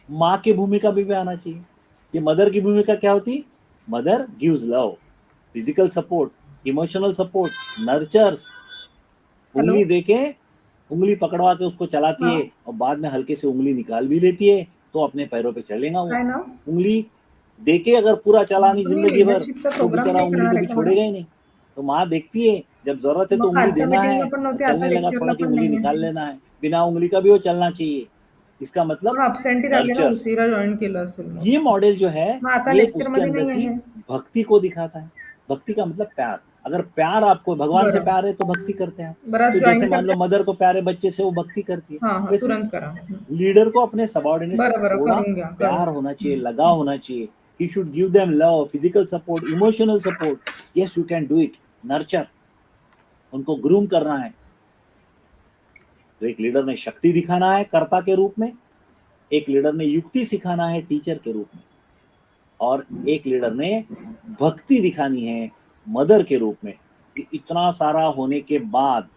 माँ की भूमिका भी आना चाहिए। ये मदर की भूमिका क्या होती, mother gives love, physical support, emotional support, nurtures, hello. उंगली देके, उंगली पकड़वा के उसको चलाती हाँ. है, और बाद में हल्के से उंगली निकाल भी लेती है, तो अपने पैरों पे चलेगा वो। काय नाव? उंगली देके अगर पूरा चलानी तुम्ही जिंदगी भर, लीडरशिपचा तो प्रोग्राम बेचारा काही उंगली करणार आहे कभी का मॅडम? छोड़ेगा ही नहीं। तो माँ देखती है, जब जरूरत है तो मग उंगली कालच्या देना मीटिंगला है, पण और नव्हते, आता चलने लगा लेक्चरला थोड़ा कि पण उंगली नाही निकाल आहे. लेना है, बिना उंगली का भी वो चलना चाहिए। इसका पण मतलब अब्सेंटी राहिले ना, नर्चर्स। उशिरा जॉईन केलं असेल मग. ये मॉडल जो है, मग आता ये उसके लेक्चरमध्ये अंदर नाही की आहे. भक्ति को दिखाता है। भक्ति का मतलब प्यार। अगर प्यार, आपको भगवान से बरं. प्यार है तो भक्ति करते हैं। बरं, तो जैसे जॉइन मान लो करते. मदर को प्यार है बच्चे से, वो भक्ति करती है। हां, हां. वैसे तुरंत करा. लीडर को अपने सबॉर्डिनेट से बरं, बरं. थोड़ा करून घ्या, करून प्यार होना चाहिए, घ्या. लगाव होना चाहिए। He should give them love, physical support, emotional support. Yes you can do it, nurture, उनको ग्रूम करना है। तो एक लीडर ने शक्ति दिखाना है कर्ता के रूप में, एक लीडर ने युक्ति सिखाना है टीचर के रूप में, और एक लीडर ने भक्ति दिखानी है मदर के रूप में। इतना सारा होने के बाद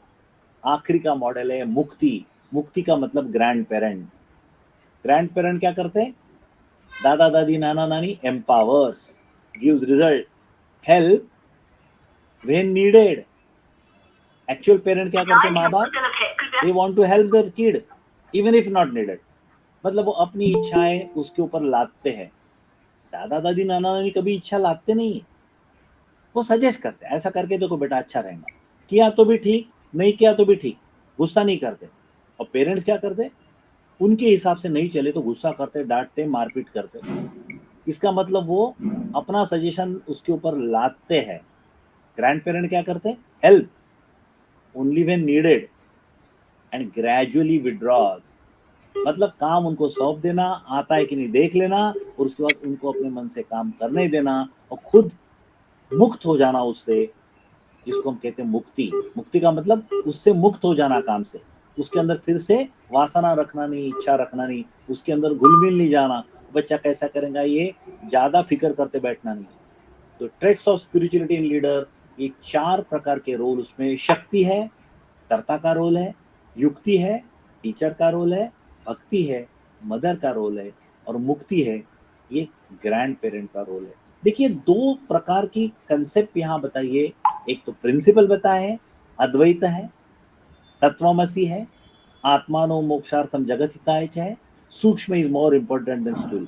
आखिरी का मॉडल है मुक्ति। मुक्ति का मतलब ग्रैंड पेरेंट। ग्रैंड पेरेंट क्या करते हैं, दादा दादी नाना नानी, empowers, gives result, help when needed. Actual parent क्या करते हैं, माँ बाप, they want to help their kid even if not needed. मतलब वो अपनी इच्छाएं उसके ऊपर लादते हैं। दादा दादी नाना नानी कभी इच्छा लादते नहीं है, वो सजेस्ट करते हैं, ऐसा करके देखो बेटा अच्छा रहेगा, किया तो भी ठीक, नहीं किया तो भी ठीक, गुस्सा नहीं करते। और पेरेंट्स क्या करते, उनके हिसाब से नहीं चले तो गुस्सा करते, डांटते, मारपीट करते। इसका मतलब वो अपना सजेशन उसके ऊपर लादते हैं। ग्रैंड पेरेंट क्या करते, help only when needed and gradually withdraws. मतलब काम उनको सौंप देना, आता है कि नहीं देख लेना, और उसके बाद उनको अपने मन से काम करने देना, और खुद मुक्त हो जाना उससे, जिसको हम कहते हैं मुक्ति। मुक्ति का मतलब उससे मुक्त हो जाना काम से, उसके अंदर फिर से वासना रखना नहीं, इच्छा रखना नहीं, उसके अंदर घुल मिल नहीं जाना, बच्चा कैसा करेगा ये ज्यादा फिक्र करते बैठना नहीं। तो traits of spirituality in leader, ये 4 प्रकार के रोल उसमें। शक्ति है, कर्ता का रोल है, युक्ति है, टीचर का रोल है, भक्ति है, मदर का रोल है, और मुक्ति है, ये ग्रैंड पेरेंट का रोल है। देखिए 2 प्रकार की कंसेप्ट यहाँ बताइए। एक तो प्रिंसिपल बताए हैं, अद्वैत है, तत्वमसी है, आत्मानो मोक्षार्थम जगत हिताय च है, सूक्ष्म इज मोर इम्पोर्टेंट देन स्थूल,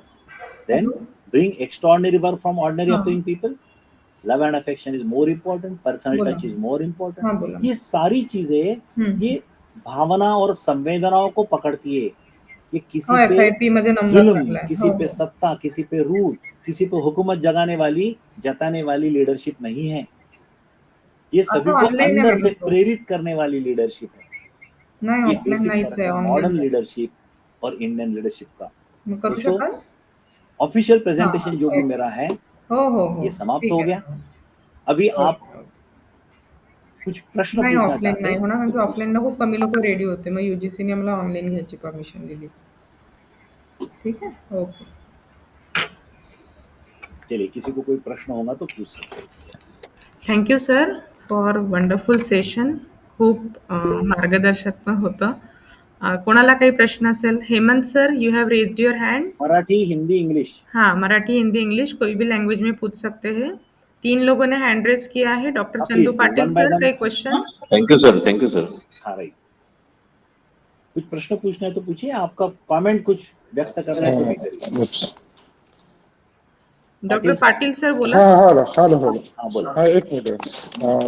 then hello. doing extraordinary work from ordinary हां. appearing people, love and affection is more important, personal बोला. Touch is more important. हां, बोला. ये सारी चीजें, हं. ये भावना और संवेदनाओं को पकड़ती है। ये किसी हो, पे FIP मध्ये नंबर जुल्म, लागलाय. किसी हो, पे हो. सत्ता, किसी पे रूल, किसी पे हुकूमत जगाने वाली, जताने वाली लीडरशिप नहीं है। ये सभी आता को ऑनलाईन आहे अंदर से मॅडम तो. प्रेरित करने वाली लीडरशिप है। नाही, ये ऑफलाईन बेसिक नाहीच फर्क आहे, है ऑनलाईन मॉडर्न आहे. लीडरशिप और इंडियन लीडरशिप का। मग करू दोस्तों, शकाल? ऑफिशियल हां, हां. प्रेजेंटेशन जो भी ओके. मेरा है, हो, हो, हो. ये समाप्त ठीक हो गया। आहे. अभी आप ओके, ओके. कुछ प्रश्न नाही, पूछना ऑफलाईन चाहते नाही होणार, तो कारण की पूछ ऑफलाईनला सकते। खूप कमी लोकं रेडी होते. मग UGCने आम्हाला ऑनलाईन घ्यायची परमिशन दिली. ठीक है, ओके। चलिए, किसी को कोई प्रश्न होगा तो पूछ सकते हैं। Thank you sir for wonderful session. खूप मार्गदर्शक होतं. कोणाला काही प्रश्न असेल? Hemant sir, you have raised your hand. Marathi, Hindi, English. हाँ, मराठी, हिंदी, इंग्लिश कोई भी लैंग्वेज में पूछ सकते हैं. 3 लोगों ने हैंड रेज़ किया है. डॉक्टर हाँ, Chandu please Patil one by sir, one. कोई question? Thank you sir, thank you sir. हाँ, राइट. कुछ प्रश्न पूछना है तो पूछिए. आपका कमेंट कुछ व्यक्त करना है तो भी करिए. डॉक्टर पाटील सर बोला. हा हॅलो हॅलो हॅलो हाँ, बोला. हा एक मिनिट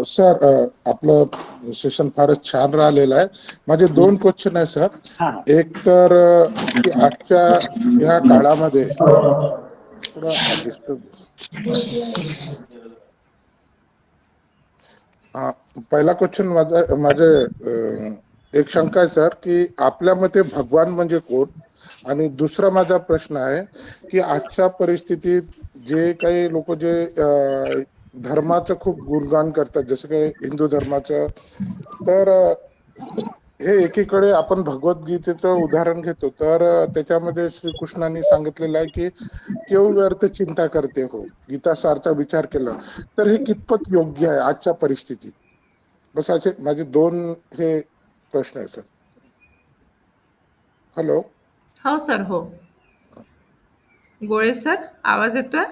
सर आपलं सेशन फारच छान राहिलेलं आहे. माझे 2 क्वेश्चन आहे सर. हाँ, हाँ. एक तर की आजच्या ह्या काळामध्ये थोडं डिस्टर्ब पहिला क्वेश्चन माझे एक शंका आहे सर की आपल्या मते भगवान म्हणजे कोण. आणि दुसरा माझा प्रश्न आहे की आजच्या परिस्थितीत जे काही लोक जे धर्माचं खूप गुणगान करतात जसं काही हिंदू धर्माचं तर हे एकीकडे आपण भगवद्गीतेचं उदाहरण घेतो तर त्याच्यामध्ये श्रीकृष्णांनी सांगितलेलं आहे की केव व्यर्थ चिंता करते हो गीतासारखा विचार केला तर हे कितपत योग्य आहे आजच्या परिस्थितीत. बस असे माझे 2 हे प्रश्न आहे सर. हॅलो. हो सर, हो. गोळे सर, आवाज येतोय?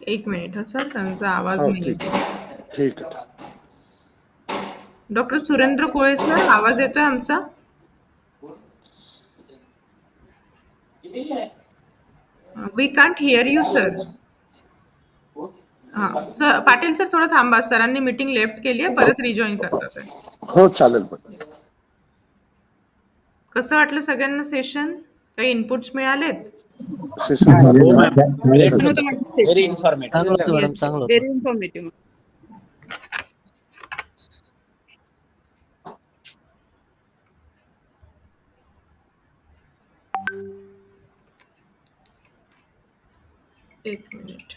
एक मिनिट हं सर, त्यांचा आवाज हो नाही ठीक येत. ठीक आहे. डॉक्टर सुरेंद्र कोळे सर, आवाज येतोय आमचा? We can't hear you sir. हां, सर पाटील सर थोडं थांबा. सरांनी मीटिंग लेफ्ट केली आहे, परत रिजॉइन करतात आहे. हो चालेल पण कसं वाटलं सगळ्यांना सेशन? काही इनपुट्स मिळालेत? सेशन हो फार मॅम, छान. Very informative. चांगलं होतं मॅडम, येस, चांगलं होतं. Very informative. एक मिनिट.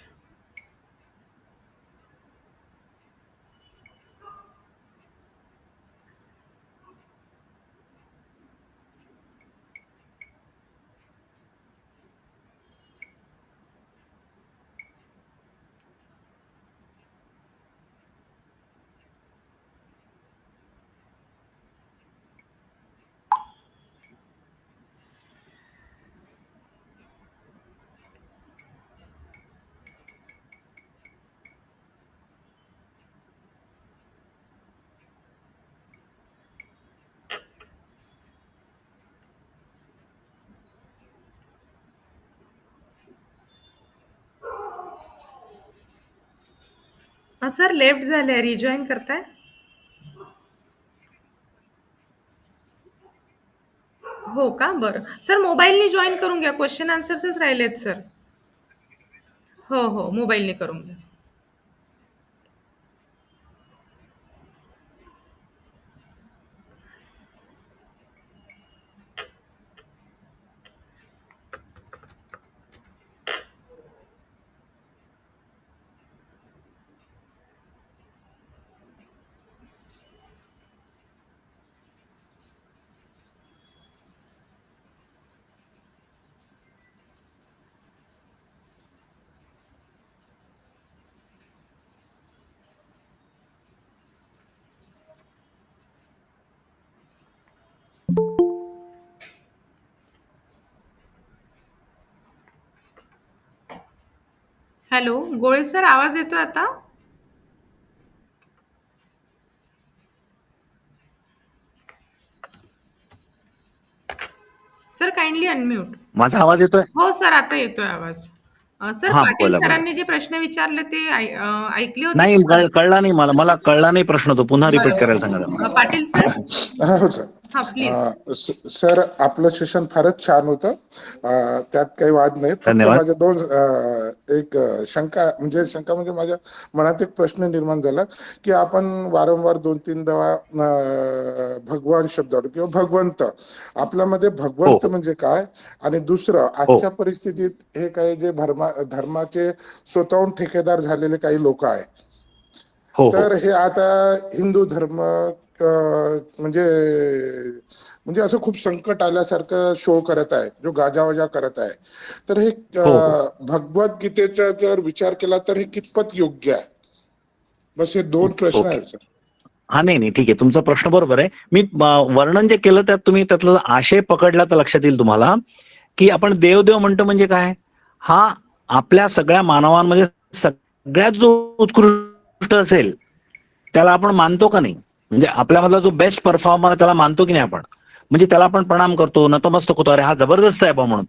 सर लेफ्ट झाले, रिजॉइन करताय? हो का? बरं. सर मोबाईलनी जॉइन करून घ्या. क्वेश्चन आन्सर्सच राहिलेत सर. हो, हो. मोबाईलनी करून घ्या. हॅलो, गोळे सर आवाज येतोय आता? Sir kindly unmute. माझा आवाज येतोय? हो सर, आता येतोय आवाज. सर हा, पाटील बोला बोला. सरांनी जे प्रश्न विचारले ते ऐकले होते नाही का? कळला नाही मला कळला नाही प्रश्न तो पुन्हा रिपीट करायला सांगा त्यांना. पाटील सर. हा हो सर. हा प्लीज. सर आपलं सेशन फारच छान होतं. त्यात काही वाद नाही. फक्त धन्यवाद. माझ्या 2 एक शंका म्हणजे माझ्या मनात एक प्रश्न निर्माण झाला की आपण वारंवार 2-3 वेळा भगवान शब्दावर किंवा भगवंत आपल्यामध्ये हो भगवंत म्हणजे काय आणि दुसरं हो आजच्या परिस्थितीत हे काही जे धर्माचे स्वतःहून ठेकेदार झालेले काही लोक आहेत हो हो तर हे आता हिंदू धर्म म्हणजे म्हणजे असं खूप संकट आल्यासारखं शो करत आहे, जो गाजावाजा करत आहे. तर हे भगवद्गीतेचा जर विचार केला तर हे कितपत योग्य आहे? बस हे 2 प्रश्न ओके. आहेत सर. हा नाही ठीक आहे, तुमचा प्रश्न बरोबर आहे. मी वर्णन जे केलं त्यात तुम्ही त्यातला आशय पकडला तर लक्षात येईल तुम्हाला, की आपण देव म्हणतो म्हणजे काय? हा आपल्या सगळ्या मानवांमध्ये सगळ्यात जो उत्कृष्ट असेल त्याला आपण मानतो का नाही? म्हणजे आपल्यामधला जो बेस्ट परफॉर्मर त्याला मानतो की नाही आपण? म्हणजे त्याला आपण प्रणाम करतो, नतमस्तक होतो, अरे हा जबरदस्त आहे बा म्हणून.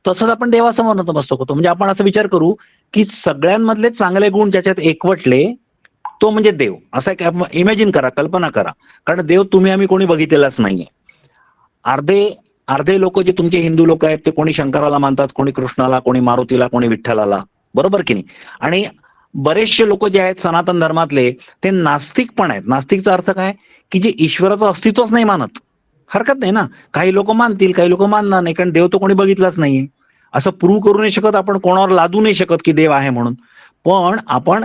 तसंच आपण देवासमोर नतमस्तक होतो. म्हणजे आपण असा विचार करू की सगळ्यांमधले चांगले गुण ज्याच्यात एकवटले तो म्हणजे देव. असं एक इमॅजिन करा, कल्पना करा. कारण देव तुम्ही आम्ही कोणी बघितलेलाच नाहीये. अर्धे लोक जे तुमचे हिंदू लोक आहेत ते कोणी शंकराला मानतात, कोणी कृष्णाला, कोणी मारुतीला, कोणी विठ्ठलाला, बरोबर की नाही? आणि बरेचसे लोक जे आहेत सनातन धर्मातले ते नास्तिक पण आहेत. नास्तिकचा अर्थ काय? की जे ईश्वराचं अस्तित्वच नाही मानत. हरकत नाही ना, काही लोक मानतील, काही लोक मानणार नाही, कारण देव तो कोणी बघितलाच नाहीये. असं प्रूव्ह करू नाही शकत आपण, कोणावर लादू नाही शकत की देव आहे म्हणून. पण आपण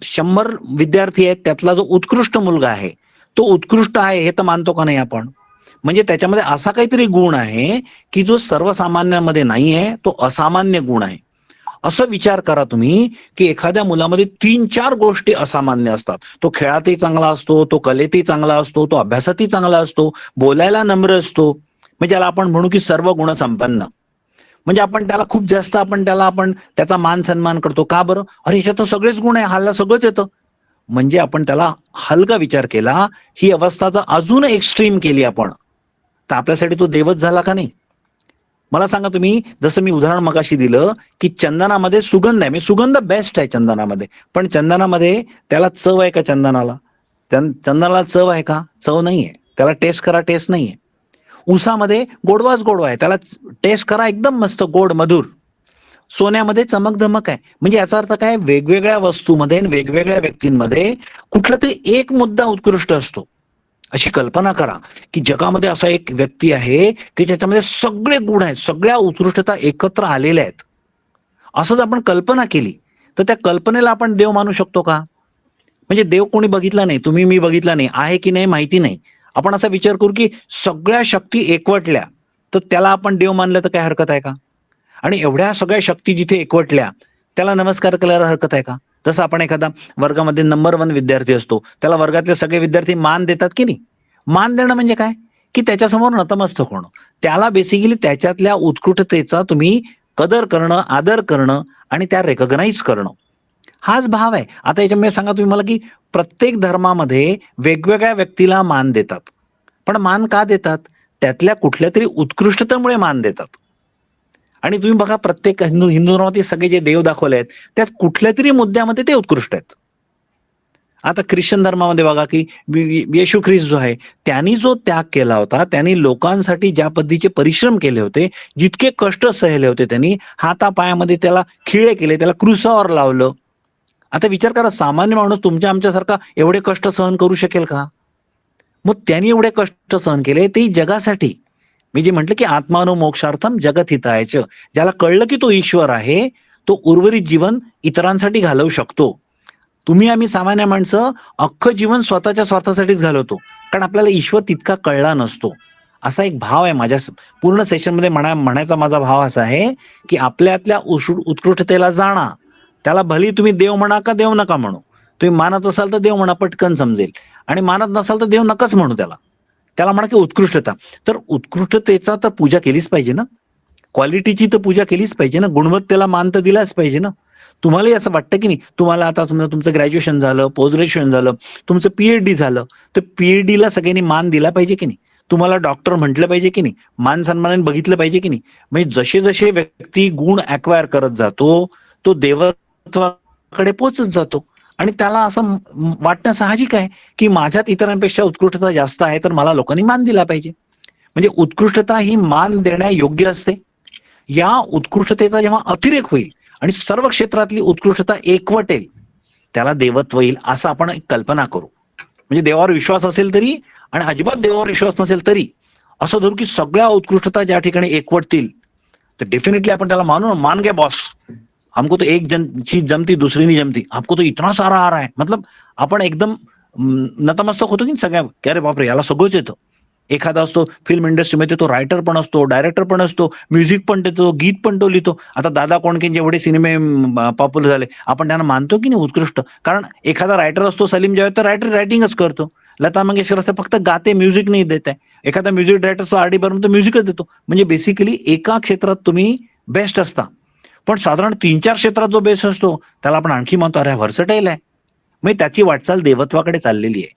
100 विद्यार्थी आहेत, त्यातला जो उत्कृष्ट मुलगा आहे तो उत्कृष्ट आहे हे तर मानतो का नाही आपण? म्हणजे त्याच्यामध्ये असा काहीतरी गुण आहे की जो सर्वसामान्यांमध्ये नाही आहे, तो असामान्य गुण आहे. असं विचार करा तुम्ही की एखाद्या मुलामध्ये 3-4 गोष्टी असामान्य असतात. तो खेळातही चांगला असतो, तो कलेतही चांगला असतो, तो अभ्यासातही चांगला असतो, बोलायला नम्र असतो. म्हणजे ज्याला आपण म्हणू की सर्व गुण संपन्न. म्हणजे आपण त्याला खूप जास्त आपण त्याचा मान सन्मान करतो. का बरं? अरे ह्याच्यात तर सगळेच गुण आहे, हाला सगळंच येतं. म्हणजे आपण त्याला हलका विचार केला, ही अवस्था जर अजून एक्स्ट्रीम केली आपण, तर आपल्यासाठी तो देवच झाला का नाही? मला सांगा तुम्ही, जसं मी उदाहरण मगाशी दिलं की चंदनामध्ये सुगंध आहे, म्हणजे सुगंध बेस्ट आहे चंदनामध्ये, पण चंदनामध्ये त्याला चव आहे का? चंदनाला चव आहे का? चव नाहीये. त्याला टेस्ट करा, टेस्ट नाहीये. ऊसामध्ये गोडवा आहे, त्याला टेस्ट करा, एकदम मस्त गोड मधुर. सोन्यामध्ये चमक धमक आहे. म्हणजे याचा अर्थ काय? वेगवेगळ्या वस्तूमध्ये वेगवेगळ्या व्यक्तींमध्ये कुठला तरी एक मुद्दा उत्कृष्ट असतो. अशी कल्पना करा की जगामध्ये असा एक व्यक्ती आहे की ज्याच्यामध्ये सगळे गुण आहेत, सगळ्या उत्कृष्टता एकत्र आलेल्या आहेत. असंच आपण कल्पना केली तर त्या कल्पनेला आपण देव मानू शकतो का? म्हणजे देव कोणी बघितला नाही, तुम्ही मी बघितला नाही, आहे की नाही माहिती नाही. आपण असा विचार करू की सगळ्या शक्ती एकवटल्या तर त्याला आपण देव मानलं तर काय हरकत आहे का? आणि एवढ्या सगळ्या शक्ती जिथे एकवटल्या त्याला नमस्कार करायला हरकत आहे का? जसं आपण एखादा वर्गामध्ये नंबर 1 विद्यार्थी असतो, त्याला वर्गातले सगळे विद्यार्थी मान देतात की नाही? मान देणं म्हणजे काय? की त्याच्यासमोर नतमस्तक होणं. त्याला बेसिकली त्याच्यातल्या उत्कृष्टतेचा तुम्ही कदर करणं, आदर करणं आणि त्या रेकॉग्नाइज करणं, हाच भाव आहे. आता याच्यामध्ये सांगा तुम्ही मला की प्रत्येक धर्मामध्ये वेगवेगळ्या व्यक्तीला मान देतात. पण मान का देतात? त्यातल्या कुठल्या तरी उत्कृष्टतेमुळे मान देतात. आणि तुम्ही बघा प्रत्येक हिंदू धर्मातील सगळे जे देव दाखवले आहेत त्यात कुठल्या तरी मुद्द्यामध्ये ते उत्कृष्ट आहेत. आता ख्रिश्चन धर्मामध्ये बघा की येशू ख्रिस्त जो आहे त्यांनी जो त्याग केला होता, त्यांनी लोकांसाठी ज्या पद्धतीचे परिश्रम केले होते, जितके कष्ट सहले होते, त्यांनी हातापायामध्ये त्याला खिळे केले, त्याला क्रुसावर लावलं. आता विचार करा, सामान्य माणूस तुमच्या आमच्यासारखा एवढे कष्ट सहन करू शकेल का? मग त्यांनी एवढे कष्ट सहन केले ते जगासाठी. मी जे म्हटलं की आत्मानो मोक्षार्थम जगत हितायच, ज्याला कळलं की तो ईश्वर आहे तो उर्वरित जीवन इतरांसाठी घालवू शकतो. तुम्ही आम्ही सामान्य माणसं अख्खं जीवन स्वतःच्या स्वार्थासाठीच घालवतो, कारण आपल्याला ईश्वर तितका कळला नसतो. असा एक भाव आहे माझ्या पूर्ण सेशनमध्ये. म्हणायचा माझा भाव असा आहे की आपल्यातल्या उत्कृष्टतेला जाणा. त्याला भली तुम्ही देव म्हणा का देव नका म्हणू, तुम्ही मानत असाल तर देव म्हणा, पटकन समजेल. आणि मानत नसाल तर देव नकाच म्हणू त्याला म्हणा की उत्कृष्टता. तर उत्कृष्टतेचा तर पूजा केलीच पाहिजे ना, क्वालिटीची तर पूजा केलीच पाहिजे ना, गुणवत्तेला मान तर दिलाच पाहिजे ना. तुम्हालाही असं वाटतं की नाही? तुम्हाला आता तुमचं ग्रॅज्युएशन झालं, पोस्ट ग्रॅज्युएशन झालं, तुमचं PhD झालं, तर PhDला सगळ्यांनी मान दिला पाहिजे की नाही? तुम्हाला डॉक्टर म्हटलं पाहिजे की नाही? मान सन्मानाने बघितलं पाहिजे की नाही? म्हणजे जसे जसे व्यक्ती गुण ॲक्वायर करत जातो तो देवत्वाकडे पोहोचत जातो. आणि त्याला असं वाटणं साहजिक आहे की माझ्यात इतरांपेक्षा उत्कृष्टता जास्त आहे तर मला लोकांनी मान दिला पाहिजे. म्हणजे उत्कृष्टता ही मान देण्या योग्य असते. या उत्कृष्टतेचा जेव्हा अतिरेक होईल आणि सर्व क्षेत्रातली उत्कृष्टता एकवटेल त्याला देवत्व येईल, असं आपण एक कल्पना करू. म्हणजे देवावर विश्वास असेल तरी आणि अजिबात देवावर विश्वास नसेल तरी असं धरू की सगळ्या उत्कृष्टता ज्या ठिकाणी एकवटतील तर डेफिनेटली आपण त्याला मानू, मान गया बॉस, हमको तो एक चीज जमती दूसरी नहीं जमती, आपको तो इतना सारा आ रहा है. मतलब आपण एकदम नतमस्तक होतो की सगळ्या, की अरे बापरे याला सगळंच येतं. एखादा असतो फिल्म इंडस्ट्रीमध्ये, तो रायटर पण असतो, डायरेक्टर पण असतो, म्युझिक पण देतो, गीत पण तो लिहितो. आता दादा कोंडके जेवढे सिनेमे पॉप्युलर झाले, आपण त्यांना मानतो की नाही उत्कृष्ट, कारण एखादा रायटर असतो सलीम जावेद, तर रायटिंगच करतो. लता मंगेशकर असते फक्त गाते, म्युझिक नाही देत आहे. एखादा म्युझिक डायरेक्टर असतो आर डी बर्मन, तर म्युझिकच देतो. म्हणजे बेसिकली एका क्षेत्रात तुम्ही बेस्ट असता, पण साधारण 3-4 क्षेत्रात जो बेस्ट असतो त्याला आपण आणखी म्हणतो अरे व्हर्सटाईल आहे. म्हणजे त्याची वाटचाल देवत्वाकडे चाललेली आहे.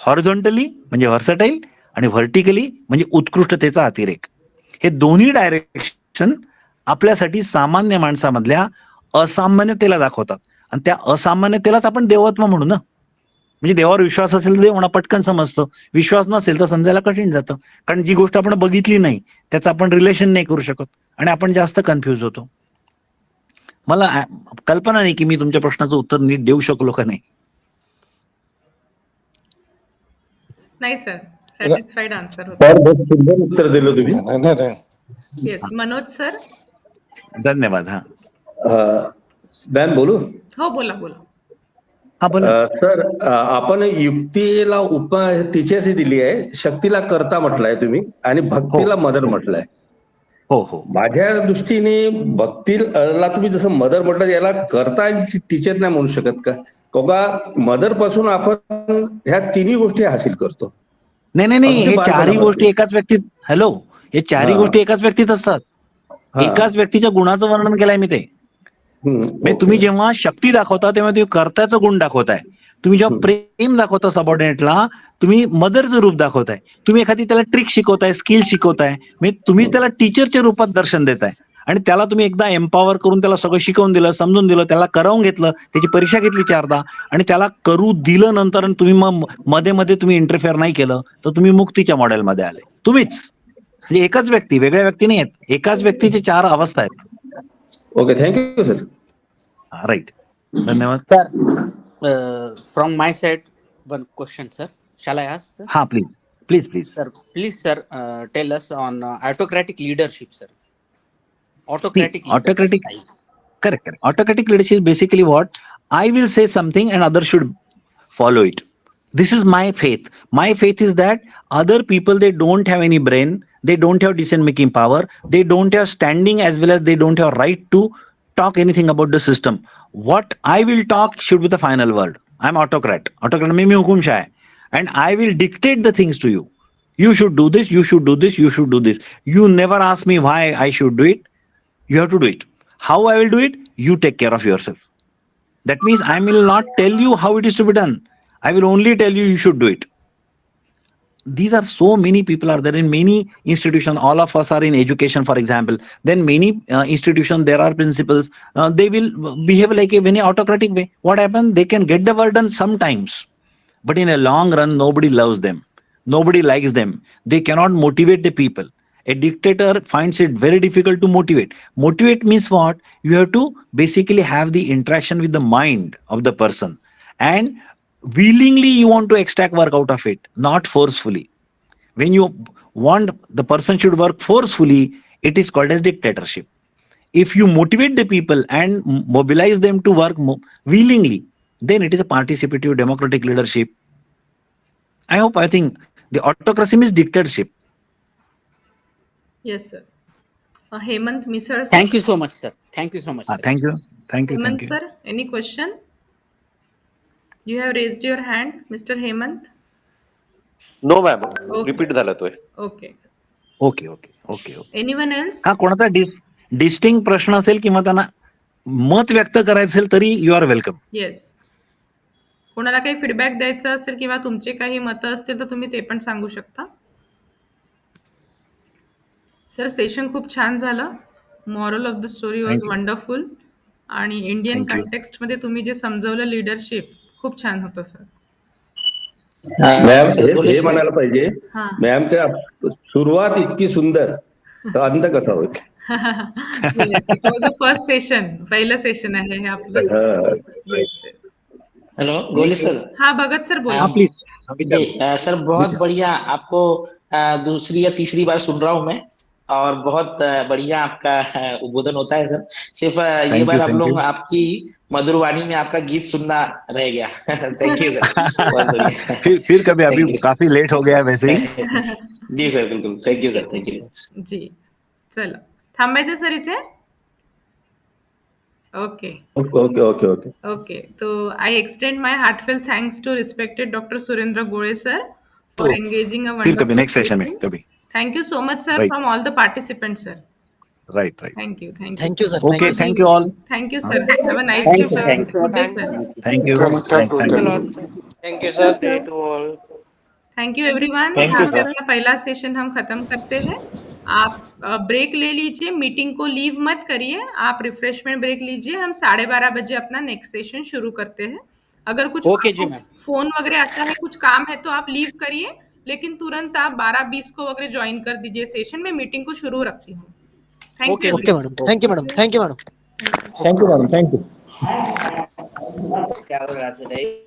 हॉरिझॉन्टली म्हणजे व्हर्सटाईल, आणि व्हर्टिकली म्हणजे उत्कृष्टतेचा अतिरेक. हे दोन्ही डायरेक्शन आपल्यासाठी सामान्य माणसामधल्या असामान्यतेला दाखवतात, आणि त्या असामान्यतेलाच आपण देवत्व म्हणू ना. म्हणजे देवावर विश्वास असेल तर देव म्हणा, पटकन समजतं. विश्वास नसेल तर समजायला कठीण जातं, कारण जी गोष्ट आपण बघितली नाही त्याचं आपण रिलेशन नाही करू शकत, आणि आपण जास्त कन्फ्युज होतो. मला कल्पना नाही की मी तुमच्या प्रश्नाचं उत्तर नीट देऊ शकलो का नाही. नाही सर, सॅटिस्फाईड आन्सर होता. फार बहुत सुंदर उत्तर दिलं तुम्ही. नाही. Yes, Manoj sir. धन्यवाद. हा मॅम बोलू? हो, बोला बोला. हा बोला. सर, आपण युक्तीला टीचर्स दिली आहे, शक्तीला कर्ता म्हटलंय तुम्ही, आणि भक्तीला मदर म्हटलंय. हो हो. माझ्या दृष्टीने भक्तीला तुम्ही जसं मदर म्हटलं, याला कर्ता आणि टीचर नाही म्हणू शकत का? मदर पासून आपण ह्या तिन्ही गोष्टी हासिल करतो. नाही, अगदी हे चारही बालपणापासून. गोष्टी एकाच व्यक्तीत, हॅलो, हे चारही हा. गोष्टी एकाच व्यक्तीत असतात. हा. एकाच व्यक्तीच्या गुणाचं वर्णन केलंय मी ते. म्हणजे तुम्ही जेव्हा शक्ती दाखवता तेव्हा तुम्ही कर्त्याचं गुण दाखवताय. तुम्ही जेव्हा प्रेम दाखवता सबऑर्डिनेटला, तुम्ही मदरचं रूप दाखवताय. तुम्ही एखादी त्याला ट्रिक शिकवताय, स्किल शिकवताय, म्हणजे तुम्हीच त्याला टीचरच्या रूपात दर्शन देताय. आणि त्याला तुम्ही एकदा एम्पॉवर करून त्याला सगळं शिकवून दिलं, समजून दिलं, त्याला करवून घेतलं, त्याची परीक्षा घेतली 4दा, आणि त्याला करू दिलं नंतर, आणि तुम्ही मग मध्ये मध्ये तुम्ही इंटरफेअर नाही केलं, तर तुम्ही मुक्तीच्या मॉडेलमध्ये आले. तुम्हीच, म्हणजे एकच व्यक्ती, वेगळ्या व्यक्ती नाही आहेत, एकाच व्यक्तीचे 4 अवस्था आहेत. Okay, thank you sir. राईट, धन्यवाद. Sir, from my side, one question, sir. Shall I ask, sir? हा please. Sir, please, sir, tell us on autocratic leadership, sir. Autocratic Autocratic. leadership. Correct. Autocratic leadership is basically what? I will say something and others should follow it. This is my faith. My faith is that other people, they don't have any brain, they don't have decision making power, they don't have standing, as well as they don't have right to talk anything about the system. What I will talk should be the final word. I'm autocrat. Autocrat means मैं हुकुमशाह है, and I will dictate the things to you. You should do this, you should do this, you should do this. You never ask me why I should do it. You have to do it. How I will do it? You take care of yourself. That means I will not tell you how it is to be done. I will only tell you should do it. These are so many people are there in many institutions. All of us are in education, for example. Then many institutions, there are principals. They will behave like a very autocratic way. What happens? They can get the work done sometimes, but in a long run, nobody loves them. Nobody likes them. They cannot motivate the people. A dictator finds it very difficult to motivate. Motivate means what? You have to basically have the interaction with the mind of the person, and willingly you want to extract work out of it, not forcefully. When you want the person should work forcefully, it is called as dictatorship. If you motivate the people and mobilize them to work willingly, then it is a participative democratic leadership. I think the autocracy means dictatorship. Yes sir. Hemant misal. Thank you so much, sir. Thank you so much, sir. Thank you. Hemant sir, any question? You have raised your hand, Mr. Hemant. No ma'am, Okay. Repeat झाला तो. Okay. Anyone else? हा कोणाचा distinct प्रश्न असेल किंवा त्यांना मत व्यक्त करायचं असेल तरी यू आर वेलकम. येस. कोणाला काही फीडबॅक द्यायचा असेल किंवा तुमचे काही मतं असतील तर तुम्ही ते पण सांगू शकता. सर, सेशन खूप छान झालं. Moral of the story was wonderful, आणि इंडियन Thank you. कॉन्टेक्स्ट मध्ये तुम्ही जे समजवलं लिडरशिप खूप छान होतं सर. मॅम, हे म्हणायला पाहिजे, हा. मॅम, त्या सुरुवात इतकी सुंदर, तर अंत कसा होईल? It was a first session, पहिलं सेशन आहे हे आपलं. येस. हेलो गोली सर. हाँ, भगत सर बोलो. हाँ प्लीज. जी सर, बहुत बढ़िया. आपको दूसरी या तीसरी बार सुन रहा हूँ मैं. और बहुत बढ़िया आपका उद्बोधन होता है सर। सिर्फ ये Thank बार you, हम thank लोग you. आपकी मधुर वाणी में आपका गीत सुनना रह गया। थैंक यू सर, बहुत बढ़िया। फिर कभी, अभी Thank you. काफी लेट हो गया है वैसे ही. जी सर, बिल्कुल। Thank you sir, thank you. जी. चलो. थांबायचं सर इथे? Okay. Okay okay okay. Okay, so I extend my heartfelt thanks to respected Dr. Surendra Gore sir for Oh, engaging a फिर कभी wonderful नेक्स्ट सेशन में session. कभी. Thank you so much, sir, Right, from all the participants, sir. right, right. Thank you, Thank you, sir. sir. It Okay, was thank you really- all. Thank you, sir. Have a nice Thank day, you, sir. thank you. Good day, sir. Thank you. Thank you, Thanks, thank you. thanks. Thank you, sir. Day to all. Thank you everyone. Thank you, यहाँ पे sir. अपना पहला session हम खत्म करते हैं. आप break ले लीजिए, मीटिंग को लीव मत करिए, आप रिफ्रेशमेंट ब्रेक लीजिए. हम 12:30 बजे अपना नेक्स्ट सेशन शुरू करते हैं. अगर कुछ ओके जी मैम. फोन वगैरह आता है, कुछ काम है तो आप लीव करिए, लेकिन तुरंत आप 12:20 को वगैरह ज्वाइन कर दीजिए सेशन में. मीटिंग को शुरू रखती हूँ. Thank you. Okay madam. Thank you madam. Thank you madam. Thank you madam, thank you. क्या हो रहा है सर?